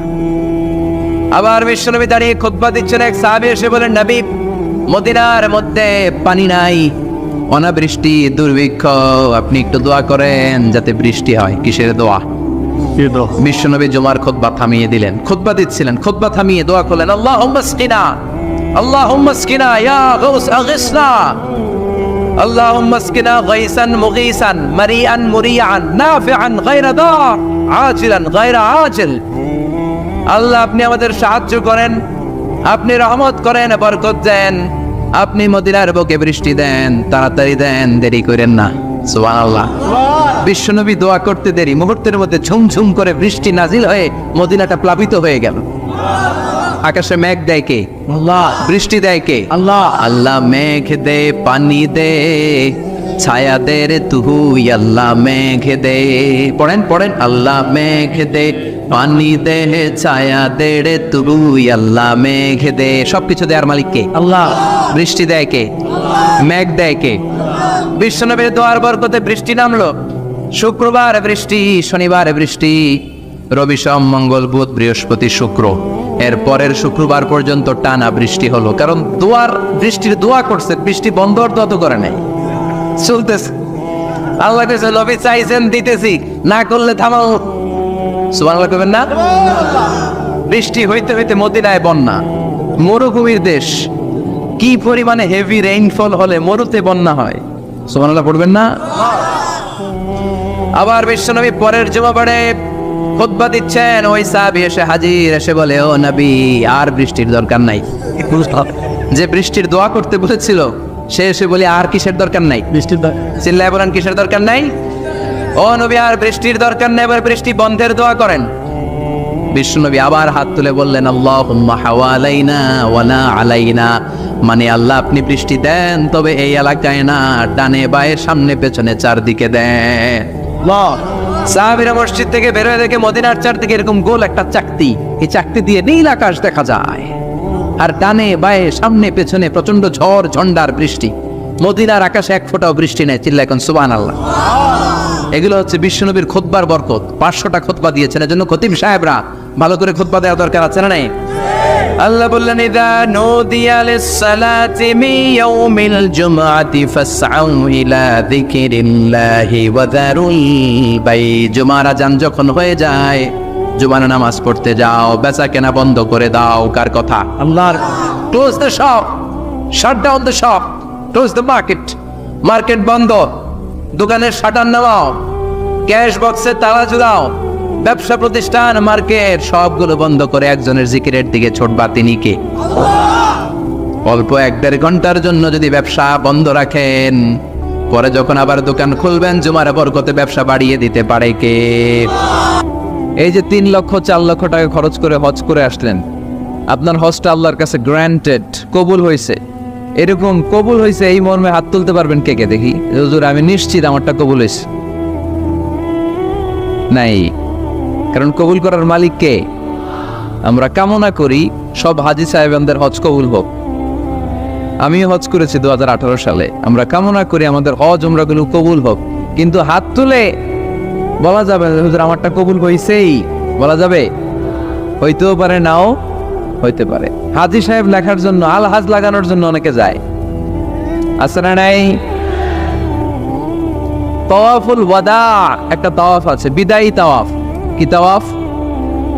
আবার বিশ্বনবী দাঁড়িয়ে খুতবা দিচ্ছেন, এক সাহাবী এসে বলেন, নবী মদিনার মধ্যে পানি নাই, অনাবৃষ্টি, দুর্ভিক্ষ, আপনি একটু দোয়া করেন যাতে বৃষ্টি হয়। কিসের দোয়া? বিশ্বনবী জুমার খুতবা থামিয়ে দিলেন, খুতবা দিচ্ছিলেন, খুতবা থামিয়ে দোয়া করলেন, আল্লাহুম্মা আসকিনা, আল্লাহুম্মা আসকিনা ইয়া গাউস আগিসনা, আল্লাহুম্মা আসকিনা গাইসান মুগীসান মারিআন মুরিআন নাফিআন গায়রা দার আজিলান গায়রা আজিল। আল্লাহ আপনি আমাদের সাহায্য করেন, আপনি রহমত করেন, বরকত দেন, আপনি মদিনার বুকে বৃষ্টি দেন, তাড়াতাড়ি দেন, দেরি করেন না। সুবহানাল্লাহ। বিশ্বনবী দোয়া করতে দেরি, মুহূর্তের মধ্যে ঝুমঝুম করে বৃষ্টি নাজিল হয়ে মদিনাটা প্লাবিত হয়ে গেল। আকাশে মেঘ দেয় কে? আল্লাহ। বৃষ্টি দেয় কে? আল্লাহ। আল্লাহ মেঘ দে, পানি দে, ছায়া দে রে তুই, আল্লাহ মেঘ দে। পড়েন পড়েন, আল্লাহ মেঘ দে, পানি দে, ছায়া দে রে তুই, আল্লাহ মেঘ দে। সবকিছু দেয়ার মালিক কে? আল্লাহ। বৃষ্টি দেয় কে? মেঘ দেয় কে? বিশ্বনবীর দোয়ার বরকতে বৃষ্টি নামলো। শুক্রবার বৃষ্টি, শনিবার বৃষ্টি, রবি সোম মঙ্গল বুধ বৃহস্পতি শুক্র, এর পরের শুক্রবার পর্যন্ত টানা বৃষ্টি হলো। কারণ দোয়ার বৃষ্টির দোয়া করছে, বৃষ্টি বন্ধ তো করে নাই, চলতেছে। আল্লাহ কাছে নবী চাইছেন, দিতেছি, না করলে থামাও। সুবহানাল্লাহ কইবেন না? বৃষ্টি হইতে হইতে মদিনায় বন্যা, মরুভূমির দেশ, কি পরিমাণে হেভি রেইনফল হলে মরুতে বন্যা হয়। সুবহানাল্লাহ পড়বেন না? আবার বিশ্বনবী পরের জুমাবারে খুতবা দিচ্ছেন, ওই সাহাবী এসে হাজির, এসে বলে, ও নবী আর বৃষ্টির দরকার নাই। যে বৃষ্টির দোয়া করতে বলেছিল সে এসে বলে আর কিসের দরকার নাই? বৃষ্টির দরকার। চিল্লায় বলেন কিসের দরকার নাই? ও নবী আর বৃষ্টির দরকার নাই, এবার বৃষ্টি বন্ধের দোয়া করেন। বিশ্বনবী আবার হাত তুলে বললেন, আল্লাহুম্মা হাওয়ালাইনা ওয়ালা আলাইনা, মানে আল্লাহ আপনি বৃষ্টি দেন, তবে এই এলাকায় না, ডানে বায়ে সামনে পেছনে চারদিকে দেন। সাহাবীরা মসজিদ থেকে বের হয়ে দেখে মদিনার চারদিকে এরকম গোল একটা চাকতি, এই চাকতি দিয়ে নীল আকাশ দেখা যায়, আর ডানে বায়ে সামনে পেছনে প্রচন্ড ঝড় ঝন্ডার বৃষ্টি। মদিনার আকাশে এক ফোঁটাও বৃষ্টি নেই। চিল্লা এখন সুবহানাল্লাহ। এগুলো হচ্ছে বিশ্বনবীর খুতবার বরকত। 500টা খুতবা দিয়েছেন, এজন্য খতিব সাহেবরা ভালো করে খুতবা দেওয়া দরকার আছে না নাই? আল্লাহ বললেন ইযা নুদিয়া লিস-সালাতি মিন ইয়াউমিল জুমআতি ফাসআউ ইলা যিকরিল্লাহি ওয়া যারুল বাই। জুমার আযান যখন হয়ে যায়, জুমার নামাজ পড়তে যাও, বেচা কেনা বন্ধ করে দাও। কার কথা? আল্লাহর। Close the shop, shut down the shop, close the market. Market বন্ধ, দোকানের শাটার নামাও, ক্যাশ বক্সে তালা ঝুলাও, ব্যবসা প্রতিষ্ঠান, মার্কেট সবগুলো বন্ধ করে একজনের জিকিরের দিকে ছোটবা। তিনি কে? অল্প 1-1.5 ঘন্টার জন্য যদি ব্যবসা বন্ধ রাখেন, পরে যখন আবার দোকান খুলবেন, জুমার বরকতে ব্যবসা বাড়িয়ে দিতে পারে কে? এই যে 3 লক্ষ 4 লক্ষ টাকা খরচ করে হজ করে আসলেন, আপনার হজটা আল্লাহর কাছে গ্র্যান্টেড, কবুল হয়েছে। এরকম কবুল হয়েছে এই মর্মে হাত তুলতে পারবেন কে কে দেখি? হুজুর আমি নিশ্চিত আমারটা কবুল হয়েছে। নাই, কারণ কবুল করার মালিক কে? আমরা কামনা করি সব হাজী সাহেবদের হজ কবুল হোক। আমি হজ করেছি 2018 সালে। আমরা কামনা করি আমাদের হজ উমরাগুলো কবুল হোক, কিন্তু হাত তুলে বলা যাবে হুজুর আমারটা কবুল হইছেই, বলা যাবে? হইতেও পারে, নাও হইতে পারে। হাজী সাহেব লেখার জন্য, আল হাজ লাগানোর জন্য অনেকে যায়, আছে না নাই? তাওয়াফুল ওয়াদা একটা তাওয়াফ আছে, বিদায়ী তাওয়াফ। কি তাওয়াফ?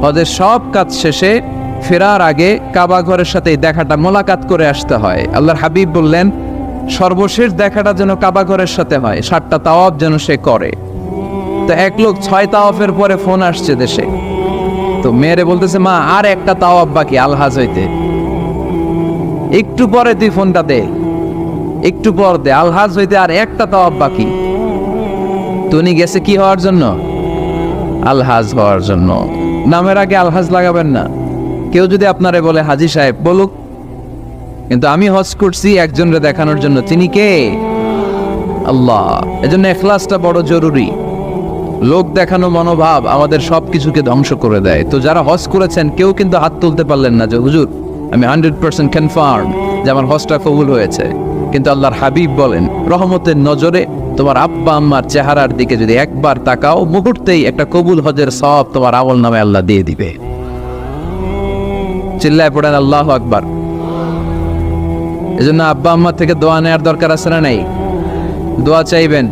হজের সব কাজ শেষে ফেরার আগে কাবা ঘরের সাথে দেখাটা, মোলাকাত করে আসতে হয়। আল্লাহর হাবিব বললেন সর্বশেষ দেখাটা যেন কাবা ঘরের সাথে হয়, 7টা তাওয়াফ যেন সে করে। তো এক লোক 6 তাওয়াফের পরে ফোন আসছে দেশে, তো মেয়েরে বলতেছে মা আর একটা তাওয়াফ বাকি আলহাজ হইতে, একটু পরে তুই ফোনটা দে, একটু পর দে, আলহাজ হইতে আর একটা তাওয়াফ বাকি। তো উনি গেছে কি হওয়ার জন্য? আলহাজ হওয়ার জন্য। নামের আগে আলহাজ লাগাবেন না। কেউ যদি আপনারে বলে হাজী সাহেব, বলুক, কিন্তু আমি হজ করছি একজনরে দেখানোর জন্য। তিনি কে? আল্লাহ। এজন্য ইখলাসটা বড় জরুরি। লোক দেখানো মনোভাব আমাদের সবকিছুকে ধ্বংস করে দেয়। তো যারা হজ করেছেন কেউ কিন্তু হাত তুলতে পারলেন না যে হুজুর আমি 100% কনফার্ম যে আমার হজটা কবুল হয়েছে। কিন্তু আল্লাহর হাবিব বলেন রহমতের নজরে তোমার আব্বা আম্মার চেহারার দিকে যদি একবার তাকাও, মুহূর্তেই একটা কবুল হজের সওয়াব তোমার আমল নামে আল্লাহ দিয়ে দিবে। চিল্লায় পড়েন আল্লাহু আকবার। এজন্য আব্বা আম্মা থেকে দোয়া নেওয়ার দরকার আছে না নাই? দোয়া চাইবেন,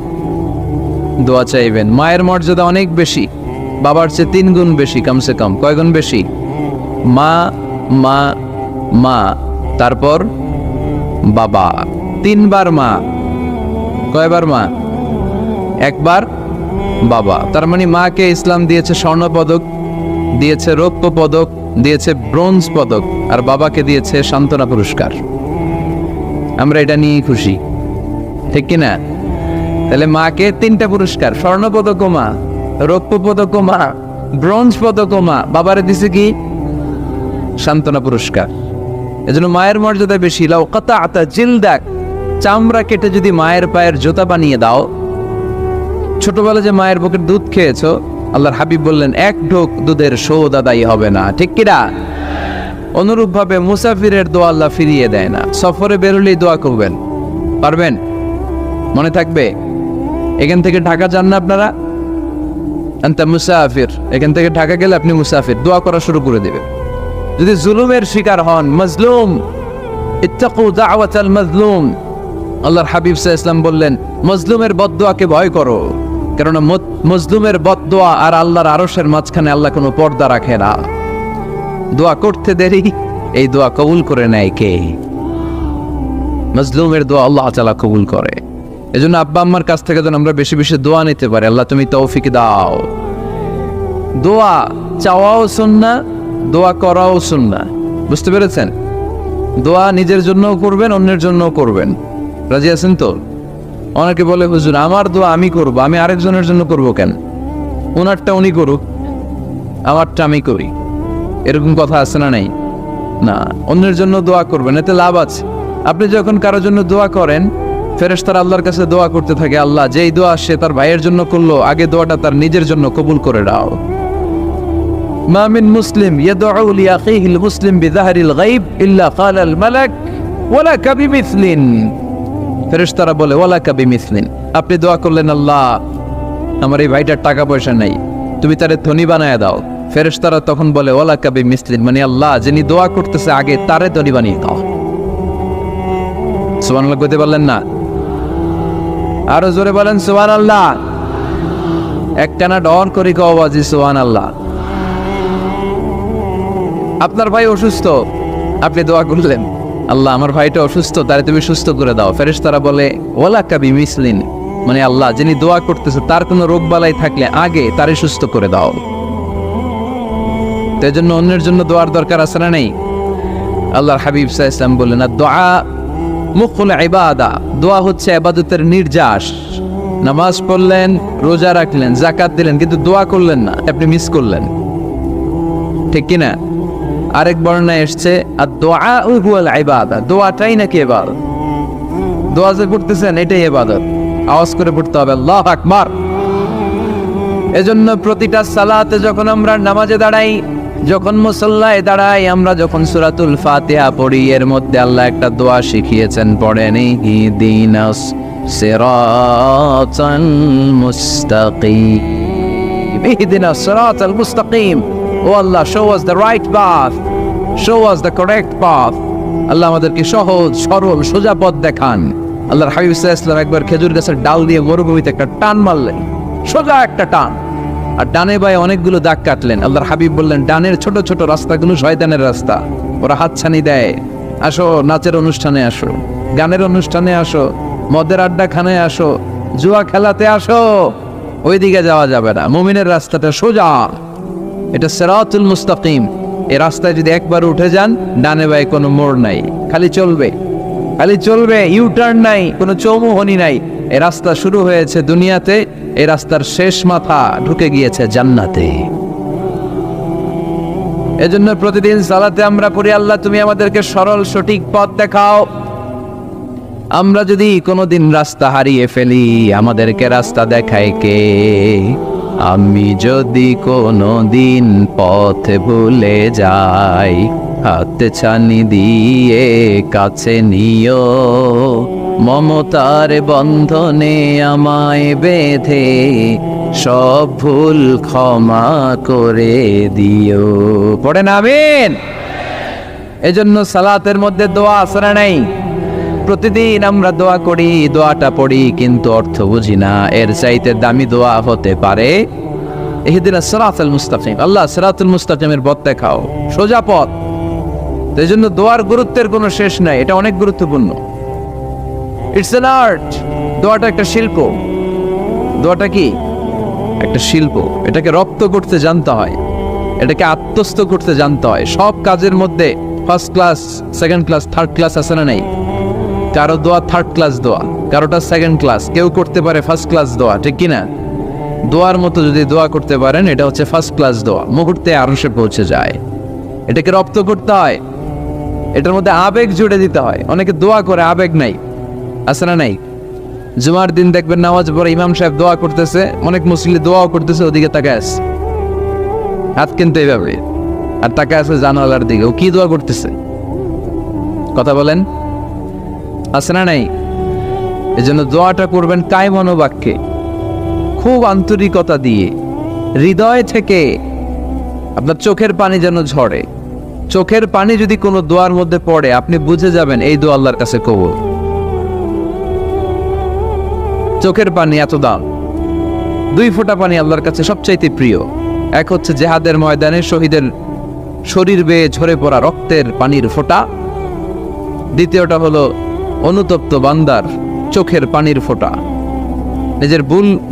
দোয়া চাইবেন। মায়ের মর্যাদা অনেক বেশি, বাবার চেয়ে 3 গুণ বেশি, কমসে কম। কয় গুণ বেশি? মা মা মা, তারপর বাবা। 3 বার মা। কয়বার মা? 1 বার বাবা। তার মানে মাকে ইসলাম দিয়েছে স্বর্ণ পদক, দিয়েছে রৌপ্য পদক, দিয়েছে ব্রোঞ্জ পদক, আর বাবাকে দিয়েছে সান্ত্বনা পুরস্কার। আমরা এটা নিয়ে খুশি, ঠিক কিনা? তাহলে মাকে 3টা পুরস্কার, স্বর্ণ পদক মা, রৌপ্য পদক মা, ব্রোঞ্জ পদক মা, বাবারে দিছে কি? সান্ত্বনা পুরস্কার। এজন্য মায়ের মর্যাদা বেশি। লাউ কাতাআতা জিলদাক, চামড়া কেটে যদি মায়ের পায়ের জুতা বানিয়ে দাও। ছোটবেলা যে মায়ের বুকের দুধ খেয়েছো, আল্লাহর হাবিব বললেন 1 ঢোক দুধের শোধ আদায় হবে না, ঠিক কিনা? অনুরূপ ভাবে মুসাফিরের দোয়া আল্লাহ ফিরিয়ে দেয় না। সফরে বেরোলেই দোয়া করবেন, পারবেন? মনে থাকবে? এখান থেকে ঢাকা যান না আপনারা? আনতা মুসাফির, এখান থেকে ঢাকা গেলে আপনি মুসাফির, দোয়া করা শুরু করে দিবেন। যদি জুলুমের শিকার হন, মাজলুম, ইত্তাকু দাওয়াতাল মাজলুম, আল্লাহর হাবিব সাল্লাল্লাহু আলাইহি ওয়াসাল্লাম বললেন মাজলুমের বদদোয়াকে ভয় করো, কারণ মাজলুমের বদদোয়া আর আল্লাহর আরশের মাঝখানে আল্লাহ কোনো পর্দা রাখে না। দোয়া করতে দেরি, এই দোয়া কবুল করে নেয় কে? মাজলুমের দোয়া আল্লাহ তাআলা কবুল করে। এজন্য আব্বা আম্মার কাছ থেকে যেন আমরা বেশি বেশি দোয়া নিতে পারি। আল্লাহ তুমি তৌফিক দাও। দোয়া চাওয়াও সুন্নাহ, দোয়া করাও সুন্নাহ। বুঝতে পেরেছেন? দোয়া নিজের জন্যও করবেন, অন্যের জন্যও করবেন। রাজি আছেন তো? অনেকে বলে হুজুর আমার দোয়া আমি করব, আমি আরেকজনের জন্য করব কেন? ওনারটা উনি করুক, আমারটা আমি করি, এরকম কথা আছে না? নাই না, অন্যের জন্য দোয়া করবেন, এতে লাভ আছে। আপনি যখন কারোর জন্য দোয়া করেন, ফেরেশতারা আল্লাহর কাছে দোয়া করতে থাকে, আল্লাহ যেই দোয়া সে তার ভাইয়ের জন্য করলো, আগে দোয়াটা তার নিজের জন্য কবুল করে দাও। মা মিন মুসলিম ইয়াদউ লিআখিহিল মুসলিম বিযাহরিল গায়ব ইল্লা ক্বালাল মালাক ওয়ালাকা বিমিসলিন। ফেরেশতারা বলে ওয়ালাকা বিমিসলিন। আপনি দোয়া করলেন আল্লাহ আমার এই ভাইটার টাকা পয়সা নাই, তুমি তারে ধনী বানায় দাও, ফেরেশতারা তখন বলে ওয়ালা কাবি মিসলিন, মানে আল্লাহ যিনি দোয়া করতেছে আগে তারে তরি বানিয়ে দাও। সুবহানাল্লাহ কইতে পারলেন না? আরো জোরে বলেন সুবহানাল্লাহ। একটানা ডন করি কওয়াজি সুবহানাল্লাহ। আপনার ভাই অসুস্থ, আপনি দোয়া করলেন আল্লাহ আমার ভাইটা অসুস্থ, তারে তুমি সুস্থ করে দাও। ফেরেশতারা বলে ওয়ালা কাবি মিসলিন, মানে আল্লাহ যিনি দোয়া করতেছে তার কোনো রোগ বালাই থাকলে আগে তারে সুস্থ করে দাও। তো এজন্য অন্যের জন্য দোয়ার দরকার আছে না নেই? আল্লাহর হাবিব সাল্লাল্লাহু আলাইহি ওয়াসাল্লাম বললেন দোয়া মুখুল ইবাদা, দোয়া হচ্ছে ইবাদতের নির্যাস। নামাজ পড়লেন, রোজা রাখলেন, যাকাত দিলেন, কিন্তু দোয়া করলেন না, আপনি মিস করলেন, ঠিক কি না? আরেক বর্ণনায় এসেছে আদ-দুআ হুয়াল ইবাদা, দোয়াটাই নাকি ইবাদত। দোয়া যে করতেছেন এটাই ইবাদত। আওয়াজ করে পড়তে হবে আল্লাহু আকবার। এজন্য প্রতিটা সালাতে যখন আমরা নামাজে দাঁড়াই, যখন মুসল্লায় দাঁড়াই, আমরা যখন সূরাতুল ফাতিহা পড়ি, এর মধ্যে আল্লাহ একটা দোয়া শিখিয়েছেন, পড়েন ইহদিনাস সিরাতাল মুস্তাকিম, ইহদিনাস সিরাতাল মুস্তাকিম। ও আল্লাহ, show us the right path, show us the correct path। আল্লাহ আমাদেরকে সহজ সরল সোজা পথ দেখান। আল্লাহর হাবিব সাল্লাল্লাহু আলাইহি ওয়াসাল্লাম একবার খেজুর গাছের ডাল দিয়ে মরুভূমিতে একটা টান মারলেন, সোজা একটা টান, আর ডানে বায়ে অনেকগুলো দাগ কাটলেন। আল্লাহর হাবিব বললেন ডানের ছোট ছোট রাস্তাগুলো শয়তানের রাস্তা, ওরা হাতছানি দেয়। আসো নাচের অনুষ্ঠানে আসো, গানের অনুষ্ঠানে আসো, মদের আড্ডাখানায় আসো, জুয়া খেলাতে আসো, ওইদিকে যাওয়া যাবে না। মুমিনের রাস্তাটা সোজা, এটা সিরাতুল মুস্তাকিম। এই রাস্তায় যদি একবার উঠে যান, ডানে বায়ে কোনো মোড় নাই, খালি চলবে, খালি চলবে, ইউটার্ন নাই, কোনো চৌমুহনী নাই। এই রাস্তা শুরু হয়েছে দুনিয়াতে, এই রাস্তার শেষ মাথা ঢুকে গিয়েছে জান্নাতে। এজন্য প্রতিদিন সালাতে আমরা পড়ি আল্লাহ তুমি আমাদেরকে সরল সঠিক পথ দেখাও। আমরা যদি কোনোদিন রাস্তা হারিয়ে ফেলি, আমাদেরকে রাস্তা দেখায় কে? আমি যদি কোনোদিন পথ ভুলে যাই, হাতে ছানি দিয়ে কাছে নিও, মমতার বন্ধনে আমায় বেঁধে সব ভুল ক্ষমা করে দিও। পড়েন আমিন। এজন্য সালাতের মধ্যে দোয়া আছে না নাই? প্রতিদিন আমরা দোয়া করি, দোয়াটা পড়ি, কিন্তু অর্থ বুঝি না। এর চাইতে দামি দোয়া হতে পারে ইহদিনাস সিরাতাল মুস্তাকিম, আল্লাহ সিরাতুল মুস্তাকিমের পথ দেখাও, সোজা পথ। এই জন্য দোয়ার গুরুত্বের কোনো শেষ নাই, এটা অনেক গুরুত্বপূর্ণ। It's an art. দোয়াটা একটা শিল্প। দোয়াটা কি? একটা শিল্প। এটাকে রপ্ত করতে জানতে হয়, এটাকে আত্মস্থ করতে জানতে হয়। সব কাজের মধ্যে first class, second class, third class আছে না নাই? কারো দোয়া থার্ড ক্লাস দোয়া, কারোটা সেকেন্ড ক্লাস, কেউ করতে পারে ফার্স্ট ক্লাস দোয়া, ঠিক কিনা? দোয়ার মতো যদি দোয়া করতে পারেন, এটা হচ্ছে ফার্স্ট ক্লাস দোয়া, মুহূর্তে আরশে পৌঁছে যায়। এটাকে রপ্ত করতে হয়, এটার মধ্যে আবেগ জুড়ে দিতে হয়। অনেকে দোয়া করে আবেগ নাই, আছে না নাই? জুমার দিন দেখবেন নামাজ পড়ে ইমাম সাহেব দোয়া করতেছে, অনেক মুসল্লি দোয়াও করতেছে, ওদিকে তাকায় আছে, হাত কিন্তু এইভাবে, আর তাকায় আছে জানালার দিকে, ও কি দোয়া করতেছে? কথা বলেন, আছে না নাই? এই জন্য দোয়াটা করবেন কায় মনোবাক্যে, খুব আন্তরিকতা দিয়ে, হৃদয় থেকে। আপনার চোখের পানি যেন ঝরে। চোখের পানি যদি কোনো দোয়ার মধ্যে পড়ে, আপনি বুঝে যাবেন এই দোয়া আল্লাহর কাছে কবুল। চোখের পানি এত দাম। 2 ফোঁটা পানি আল্লাহর কাছে সবচাইতে প্রিয়। এক হচ্ছে জেহাদের ময়দানে শহীদের শরীর বেয়ে ঝরে পড়া রক্তের পানির ফোঁটা। দ্বিতীয়টা হলো অনুতপ্ত বান্দার চোখের পানির ফোঁটা। নিজের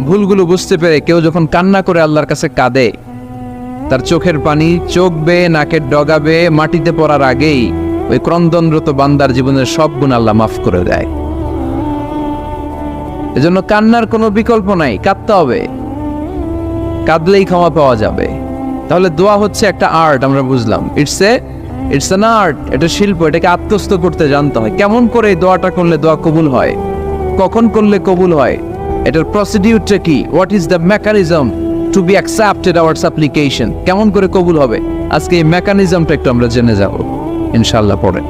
ভুলগুলো বুঝতে পেরে কেউ যখন কান্না করে আল্লাহর কাছে কাঁদে, তার চোখের পানি চোখ বেয়ে নাকের ডগা বেয়ে মাটিতে পড়ার আগেই ওই ক্রন্দনরত বান্দার জীবনের সব গুণ আল্লাহ মাফ করে দেয়। এজন্য কান্নার কোনো বিকল্প নাই, কাঁদতে হবে, কাঁদলেই ক্ষমা পাওয়া যাবে। তাহলে দোয়া হচ্ছে একটা আর্ট, আমরা বুঝলাম। ইটস অ্যান আর্ট, এটা শিল্প। এটাকে আত্মস্থ করতে জানতে হয়। কেমন করে এই দোয়াটা করলে দোয়া কবুল হয়, কখন করলে কবুল হয়, এটার প্রসিডিউরটা কি, what is the mechanism two be accepted hour সাপ্লিকেশন, কেমন করে কবুল হবে, আজকে এই মেকানিজমটা একটু আমরা জেনে যাব ইনশাআল্লাহ। পড়ে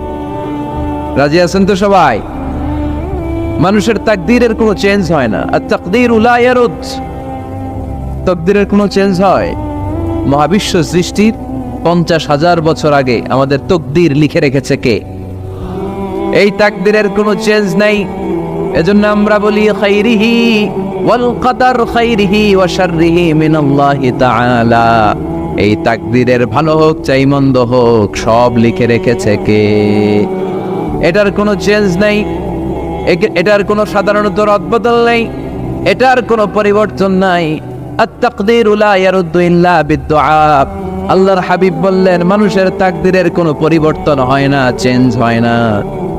রাজি আছেন তো সবাই? মানুষের তাকদীরের কোনো চেঞ্জ হয় না। আর তাকদীরু লা ইয়ারুদ, তাকদীরের কোনো চেঞ্জ হয়? মহাবিশ্ব সৃষ্টির 50,000 বছর আগে আমাদের তকদির লিখে রেখেছে কে? এই তাকদিরের কোনো চেঞ্জ নাই। এজন্য আমরা বলি খাইরিহি ওয়াল কদর খাইরিহি ওয়া শাররিহি মিনাল্লাহি তাআলা। এই তাকদিরের ভালো হোক চাই মন্দ হোক সব লিখে রেখেছে কে? এটার কোনো চেঞ্জ নাই, এটার কোনো সাধারণত রদবদল নেই, এটার কোনো পরিবর্তন নাই। আত-তাকদীরু লা ইয়ারুদ্দু ইল্লা বিদ-দুআ। আল্লাহর হাবিব বললেন মানুষের তাকদীরের কোনো পরিবর্তন হয় না, চেঞ্জ হয় না।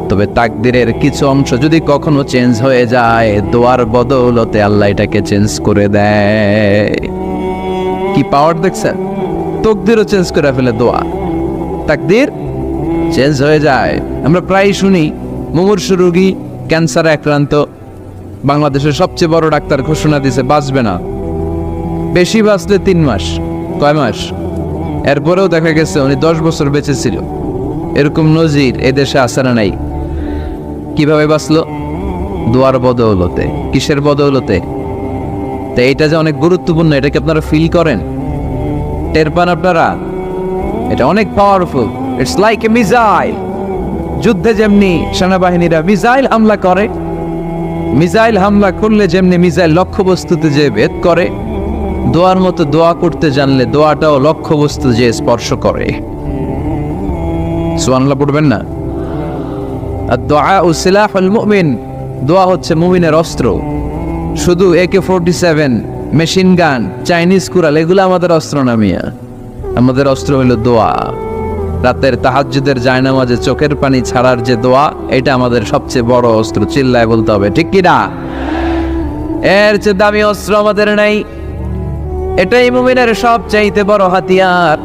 তবে তাকদীরের কিছু অংশ যদি কখনো চেঞ্জ হয়ে যায়, দোয়ার বদৌলতে আল্লাহ এটাকে চেঞ্জ করে দেয়। কি পাওয়ার দেখছেন? তকদিরও চেঞ্জ করে ফেলে দোয়া, তাকদীর চেঞ্জ হয়ে যায়। আমরা প্রায় শুনি মুমূর্ষু রোগী, ক্যান্সারে আক্রান্ত, বাংলাদেশের সবচেয়ে বড় ডাক্তার ঘোষণা দিয়েছে বাঁচবে না, বেশি বাঁচলে 3 মাস। কয় মাস? এরপরেও দেখা গেছে উনি 10 বছর বেঁচে ছিল। এরকম নজির এদেশে আছে না নাই? কিভাবে বাঁচলো? দোয়ার বদৌলতে। কিসের বদৌলতে? তো এটা যে অনেক গুরুত্বপূর্ণ, এটা কি আপনারা ফিল করেন, টের পান আপনারা? এটা অনেক powerful. It's like a missile. যুদ্ধে যেমনি সেনাবাহিনীরা মিসাইল হামলা করে, মিসাইল হামলা করলে যেমনি মিসাইল লক্ষ্যবস্তুতে যে ভেদ করে, দোয়ার মতো দোয়া করতে জানলে দোয়াটাও লক্ষ্যবস্তু যে স্পর্শ করে। সুবহানাল্লাহ পড়বেন না? আদ-দুআউ সিলাহুল মুমিন। দোয়া হচ্ছে মুমিনের অস্ত্র। শুধু AK-47, machine gun, Chinese Corel এগুলো আমাদের অস্ত্র না মিয়া। আমাদের অস্ত্র হলো দোয়া। রাতের তাহাজ্জুদের জায়নামাজে চোখের পানি ছাড়ার যে দোয়া, এটা আমাদের সবচেয়ে বড় অস্ত্র। চিল্লায় বলতে হবে, ঠিক কি না? এর চেয়ে দামি অস্ত্র আমাদের নাই। এটাই মুমিনের সবচাইতে বড় হাতিয়ার।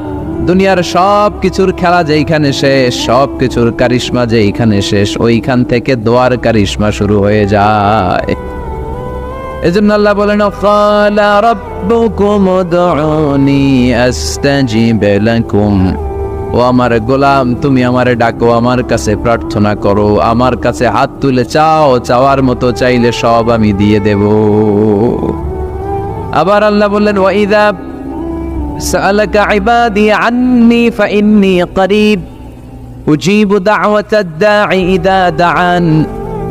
দুনিয়ার সব কিছুর খেলা যেইখানে শেষ, সব কিছুর কারিশমা যেইখানে শেষ, ওইখান থেকে দোয়ার কারিশমা শুরু হয়ে যায়। এজন্য আল্লাহ বলেন ক্বালা রাব্বুকুম উদউনি আস্তাজিব লাকুম। ও আমার গোলাম, তুমি আমারে ডাকো, আমার কাছে প্রার্থনা করো, আমার কাছে হাত তুলে চাও, চাওয়ার মতো চাইলে সব আমি দিয়ে দেব। আবার আল্লাহ বললেন ওয়াইদা সাআলাকা ইবাদি আন্নী ফাইন্নী করিব উজিবু দাওয়াতাদ দাঈ ইযা দাআন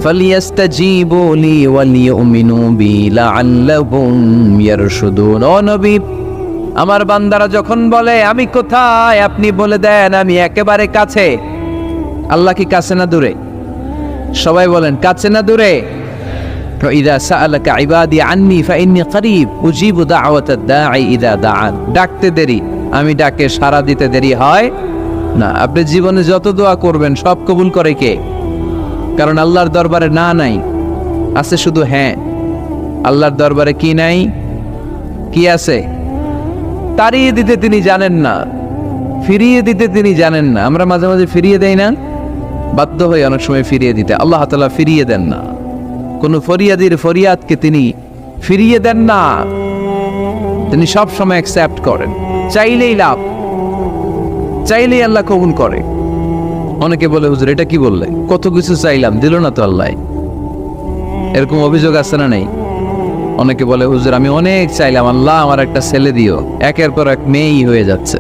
ফালিয়াস্তাজিবু লি ওয়ালিউমিনু বি লাআল্লাহুম ইয়ারশুদুন। ও নবী, আমার বান্দারা যখন বলে আমি কোথায়, আপনি বলে দেন আমি একেবারে কাছে। আল্লাহ কি কাছে না দূরে? সবাই বলেন কাছে না দূরে? ইযা সাআলাকা ইবাদি আন্নী ফাইন্নী করিব উজিবু দাওয়াতাদ দাঈ ইযা দাআন। ডাকতে দেরি, আমি ডাকে সাড়া দিতে দেরি হয় না। আপনি জীবনে যত দোয়া করবেন সব কবুল করে কে? কারণ আল্লাহর দরবারে না নাই, আছে শুধু হ্যাঁ। আল্লাহর দরবারে কি নাই? কি আছে? তাড়িয়ে দিতে তিনি জানেন না, ফিরিয়ে দিতে তিনি জানেন না। আমরা মাঝে মাঝে ফিরিয়ে দেই না, বাধ্য হয়ে অনেক সময় ফিরিয়ে দিতে। আল্লাহ তাআলা ফিরিয়ে দেন না। কোন ফরিয়াদির ফরিয়াদকে তিনি ফিরিয়ে দেন না, তিনি সব সময় অ্যাকসেপ্ট করেন। চাইলেই লাভ, চাইলেই আল্লাহ কবুল করে। অনেকে বলে হুজুর এটা কি বললে, কত কিছু চাইলাম দিল না তো আল্লাহ। এরকম অভিযোগ আছে না নেই? অনেকে বলে হুজুর আমি অনেক চাইলাম, আল্লাহ আমার একটা ছেলে দিও, একের পর এক মেয়েই হয়ে যাচ্ছে।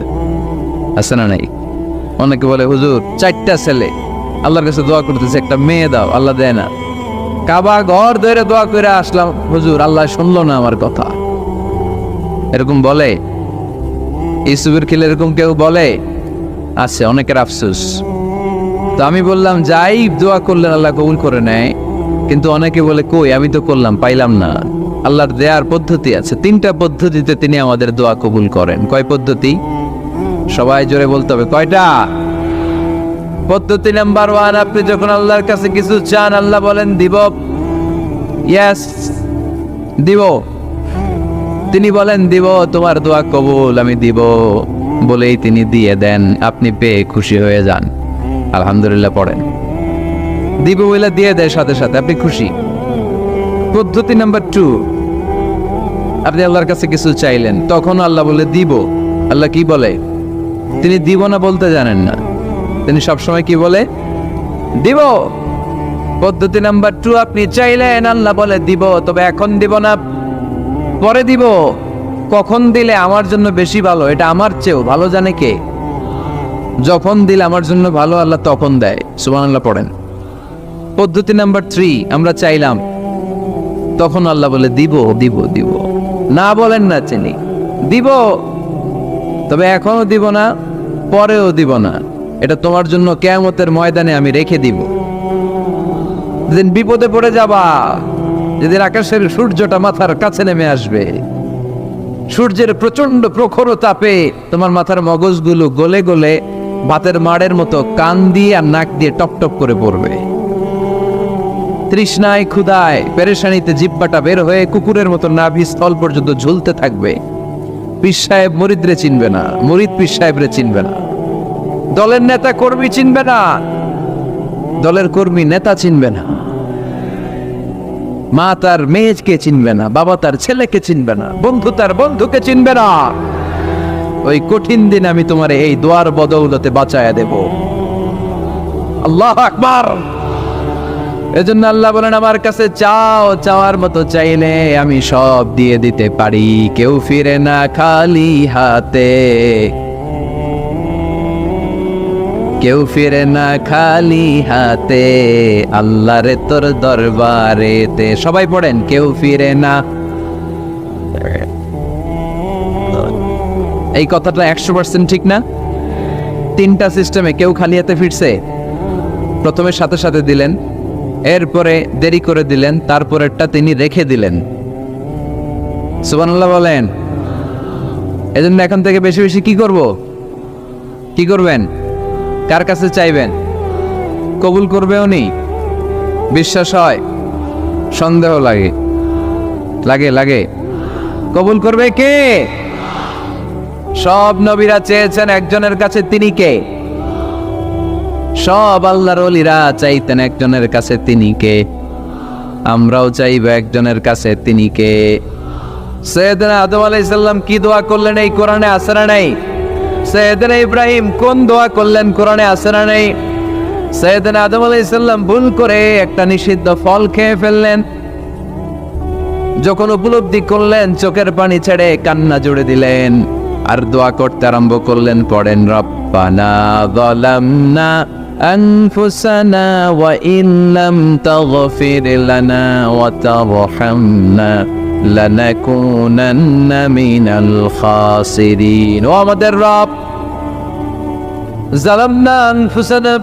আছে না নাই? অনেকে বলে হুজুর 4টা ছেলে, আল্লাহর কাছে দোয়া করতেছে একটা মেয়ে দাও, আল্লাহ দেয় না। কাবা ঘর ধরে দোয়া করে আসলাম, হুজুর আল্লাহ শুনলো না আমার কথা। এরকম বলে? ইউসুফের খিলে এরকম কেউ বলে? আছে, অনেকের আফসোস। তো আমি বললাম যাই দোয়া করলেন আল্লাহ কবুল করে নেয়, কিন্তু অনেকে বলে কই আমি তো করলাম পাইলাম না। আল্লাহর দেয়ার পদ্ধতি আছে, 3টা পদ্ধতিতে তিনি আমাদের দোয়া কবুল করেন। কয় পদ্ধতি? সবাই জোরে বলতে হবে, কয়টা? পদ্ধতি নাম্বার 1, আপনি যখন আল্লাহর কাছে কিছু চান আল্লাহ বলেন দিব, ইয়েস দিব। তিনি বলেন দিব, তোমার দোয়া কবুল, আমি দিব বলেই তিনি দিয়ে দেন। আপনি পেয়ে খুশি হয়ে যান, আলহামদুলিল্লাহ পড়েন। দিব বলে দিয়ে দেয় সাথে সাথে, আপনি খুশি। পদ্ধতি নাম্বার 2, আপনি আল্লাহর কাছে কিছু চাইলেন, তখন আল্লাহ বলে দিব। আল্লাহ কি বলে? তিনি দিব না বলতে জানেন না, তিনি সবসময় কি বলে? দিব। পদ্ধতি নাম্বার 2, আপনি চাইলেন, আল্লাহ বলে দিব, তবে এখন দিব না, পরে দিব। কখন দিলে আমার জন্য বেশি ভালো এটা আমার চেয়েও ভালো জানে কে? যখন দিলে আমার জন্য ভালো আল্লাহ তখন দেয়। সুবহানাল্লাহ পড়েন। পদ্ধতি নাম্বার 3, আমরা চাইলাম, তখন আল্লাহ বলে দিব দিব দিব, না বলেন না চিনি দিব, তবে এখনো দিব না, পরেও দিব না, এটা তোমার জন্য কিয়ামতের ময়দানে আমি রেখে দিব। যেদিন বিপদে পড়ে যাবা, যেদিন আকাশের সূর্যটা মাথার কাছে নেমে আসবে, সূর্যের প্রচন্ড প্রখর তাপে তোমার মাথার মগজগুলো গলে গলে ভাতের মাড়ের মতো কান দিয়ে আর নাক দিয়ে টপ টপ করে পড়বে। তৃষ্ণায় ক্ষুধায় পেরেশানিতে জিহ্বাটা বের হয়ে কুকুরের মতো নাভি স্থল পর্যন্ত ঝুলতে থাকবে। পীর সাহেব মুরিদরে চিনবে না, মুরিদ পীর সাহেবরে চিনবে না, দলের নেতা কর্মী চিনবে না, দলের কর্মী নেতা চিনবে না, মা তার মেয়েকে চিনবে না, বাবা তার ছেলেকে চিনবে না, বন্ধু তার বন্ধুকে চিনবে না। ওই কঠিন দিন আমি তোমার এই দোয়ার বদৌলতে বাঁচায়া দেব। আল্লাহু আকবার। এজন্য আল্লাহ বলেন, আমার কাছে চাও, চাওয়ার মতো চাইলে আমি সব দিয়ে দিতে পারি। কেউ ফিরে না খালি হাতে, কেউ ফিরে না খালি হাতে, আল্লাহরে তোর দরবারেতে। সবাই পড়েন, কেউ ফিরে না। এই কথাটা 100% ঠিক না? 3টা সিস্টেমে কেউ খালি হাতে ফিরছে? প্রথমে সাথে সাথে দিলেন, এরপরে দেরি করে দিলেন, তারপরেরটা তিনি রেখে দিলেন। সুবহানাল্লাহ বলেন। এজন্য এখন থেকে বেশি বেশি কি করব? কি করবেন? কার কাছে চাইবেন? কবুল করবে উনি? বিশ্বাস হয়? সন্দেহ লাগে? লাগে লাগে? কবুল করবে কে? সব নবীরা চেয়েছেন একজনের কাছে, তিনি কে? সব আল্লাহর ওলিরা চাইতেন একজনের কাছে, তিনি কে? আমরাও চাইব একজনের কাছে, তিনি কে? সাইয়েদনা আদম আলাইহিস সালাম কি দোয়া করলেন এই কোরআনে আছে না নাই? সাইয়েদনা ইব্রাহিম কোন দোয়া করলেন কোরআনে আছে না নাই? সাইয়েদনা আদম আলাইহিস সালাম ভুল করে একটা নিষিদ্ধ ফল খেয়ে ফেললেন, যখন উপলব্ধি করলেন চোখের পানি ছেড়ে কান্না জুড়ে দিলেন আর দোয়া করতে আরম্ভ করলেন। পড়েন, রব্বানা যালামনা আনফুসানা ওয়া ইন লাম তাগফির লানা ওয়া তারহামনা লানাকুনান্না মিনাল খাসিরিন। ও আমাদের রব, যালামনা আনফুসানা,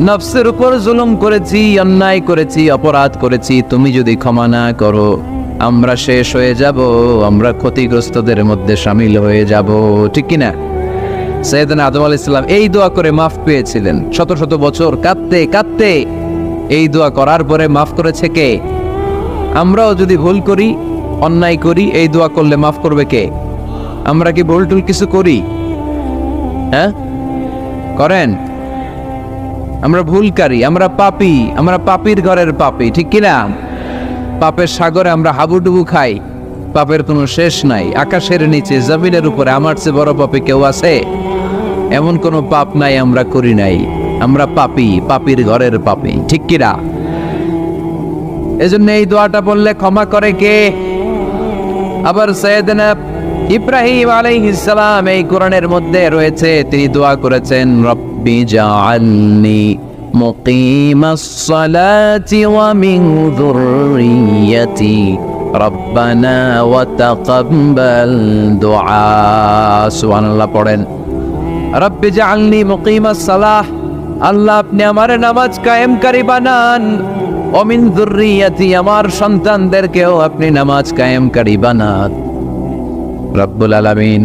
নফসের উপর জুলুম করেছি, অন্যায় করেছি, অপরাধ করেছি, তুমি যদি ক্ষমা না করো আমরা শেষ হয়ে যাব, আমরা ক্ষতিগ্রস্তদের মধ্যে শামিল হয়ে যাব। ঠিক কিনা? সাইয়েদনা আদম আলাইহিস সালাম এই দোয়া করে মাফ পেয়েছিলেন। শত শত বছর কাঁদতে কাঁদতে এই দোয়া করার পরে মাফ করেছে কে? আমরাও যদি ভুল করি, অন্যায় করি, এই দোয়া করলে মাফ করবে কে? আমরা কি ভুল টুল কিছু করি? হ্যাঁ, করেন? আমরা ভুলকারী, আমরা পাপী, আমরা পাপীর ঘরের পাপী। ঠিক কিনা? পাপের সাগরে আমরা হাবুডুবু খাই, পাপের কোনো শেষ নাই। আকাশের নিচে, জমিনের উপরে আমার চেয়ে বড় পাপী কেউ আছে? এমন কোনো পাপ নাই আমরা করি নাই। আমরা পাপী, পাপীর ঘরের পাপী। ঠিক কিনা? এজন্য এই দোয়াটা বললে ক্ষমা করে কে? আবার সাইয়েদনা ইব্রাহিম আলাইহিস সালাম এই কোরআনের মধ্যে রয়েছে, তিনি দোয়া করেছেন, রব্বি জাআলনি মুকিমাস সালাতি ওয়া মিন যুররিয়্যাতি রব্বানা ওয়া তাকাব্বাল দুআ। সুবহানাল্লাহ পড়েন, রব্বি জাআলনি মুকিমাস সালাহ, আল্লাহ আপনি আমার নামাজ কায়েমকারী বানান, ওয়া মিন যুররিয়্যাতি, আমার সন্তানদেরকেও আপনি নামাজ কায়েমকারী বানান। রব্বুল আলামিন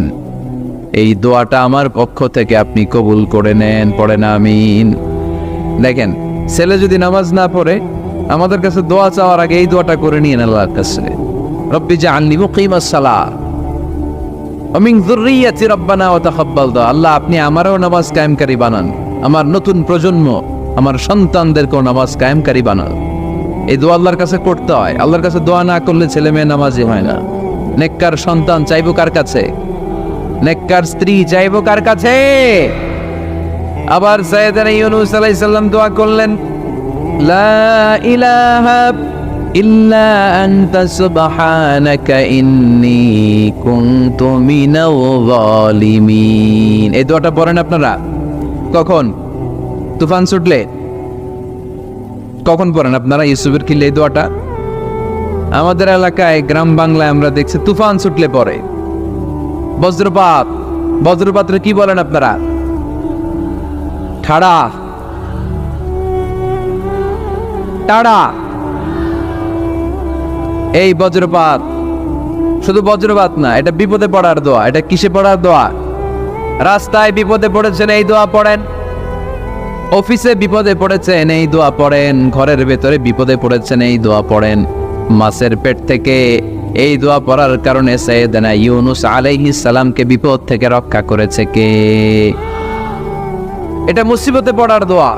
এই দোয়াটা আমার পক্ষ থেকে আপনি কবুল করে নেন। পড়েন আমিন। দেখেন, ছেলে যদি নামাজ না পড়ে আমাদের কাছে দোয়া চাওয়ার আগে এই দোয়াটা করে নিয়েন আল্লাহর কাছে, রব্বি জাআলনি মুকিমাস সালাহ ওয়া মিন যুররিয়্যাতি রব্বানা ওয়া তাকাব্বাল দুআ। আল্লাহ আপনি আমারও নামাজ কায়েমকারী বানান, আমার নতুন প্রজন্ম, আমার সন্তানদেরকেও নামাজ কায়েমকারী বানান। এই দোয়া আল্লাহর কাছে করতে হয়। আল্লাহর কাছে দোয়া না করলে ছেলে মেয়ে নামাজি হয় না। নেককার সন্তান চাইবো কার কাছে? নেককার স্ত্রী চাইবো কার কাছে? আবার সাইয়েদনা ইউনূস আলাইহিস সালাম দোয়া করলেন, লা ইলাহা ইল্লা আনতা সুবহানাকা ইন্নী কুনতু মিনাল যালিমিন। এই দোয়াটা পড়েন আপনারা কখন? তুফান ছুটলে? কখন পড়েন আপনারা ইউসুফের খিলে এই দোয়াটা? আমাদের এলাকায় গ্রাম বাংলায় আমরা দেখছি তুফান ছুটলে পড়ে। বজ্রপাত, বজ্রপাতরে কি বলেন আপনারা? ঠাড়া, টাড়া। এই বজ্রপাত শুধু বজ্রপাত না, এটা বিপদে পড়ার দোয়া। এটা কিসে পড়ার দোয়া? রাস্তায় বিপদে পড়েছেন এই দোয়া পড়েন, অফিসে বিপদে পড়েছেন এই দোয়া পড়েন, ঘরের ভেতরে বিপদে পড়েছেন এই দোয়া পড়েন। মাছের পেট থেকে এই দোয়া পড়ার কারণে সাইয়েদনা ইউনুস আলাইহিস সালামকে বিপদ থেকে রক্ষা করেছে কে? এটা মুসিবতে পড়ার দোয়া।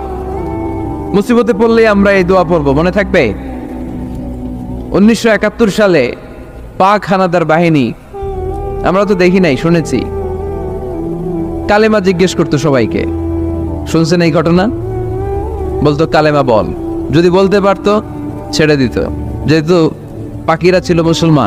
মুসিবতে পড়লেই আমরা এই দোয়া পড়বো, মনে থাকবে? 1971 সালে পাক হানাদার বাহিনী, আমরা তো দেখি নাই, শুনেছি, কালেমা জিজ্ঞেস করতো সবাইকে। শুনছেন এই ঘটনা? বলতো কালেমা বল, যদি বলতে পারতো ছেড়ে দিত, যেহেতু পাকিরা ছিল মুসলমান।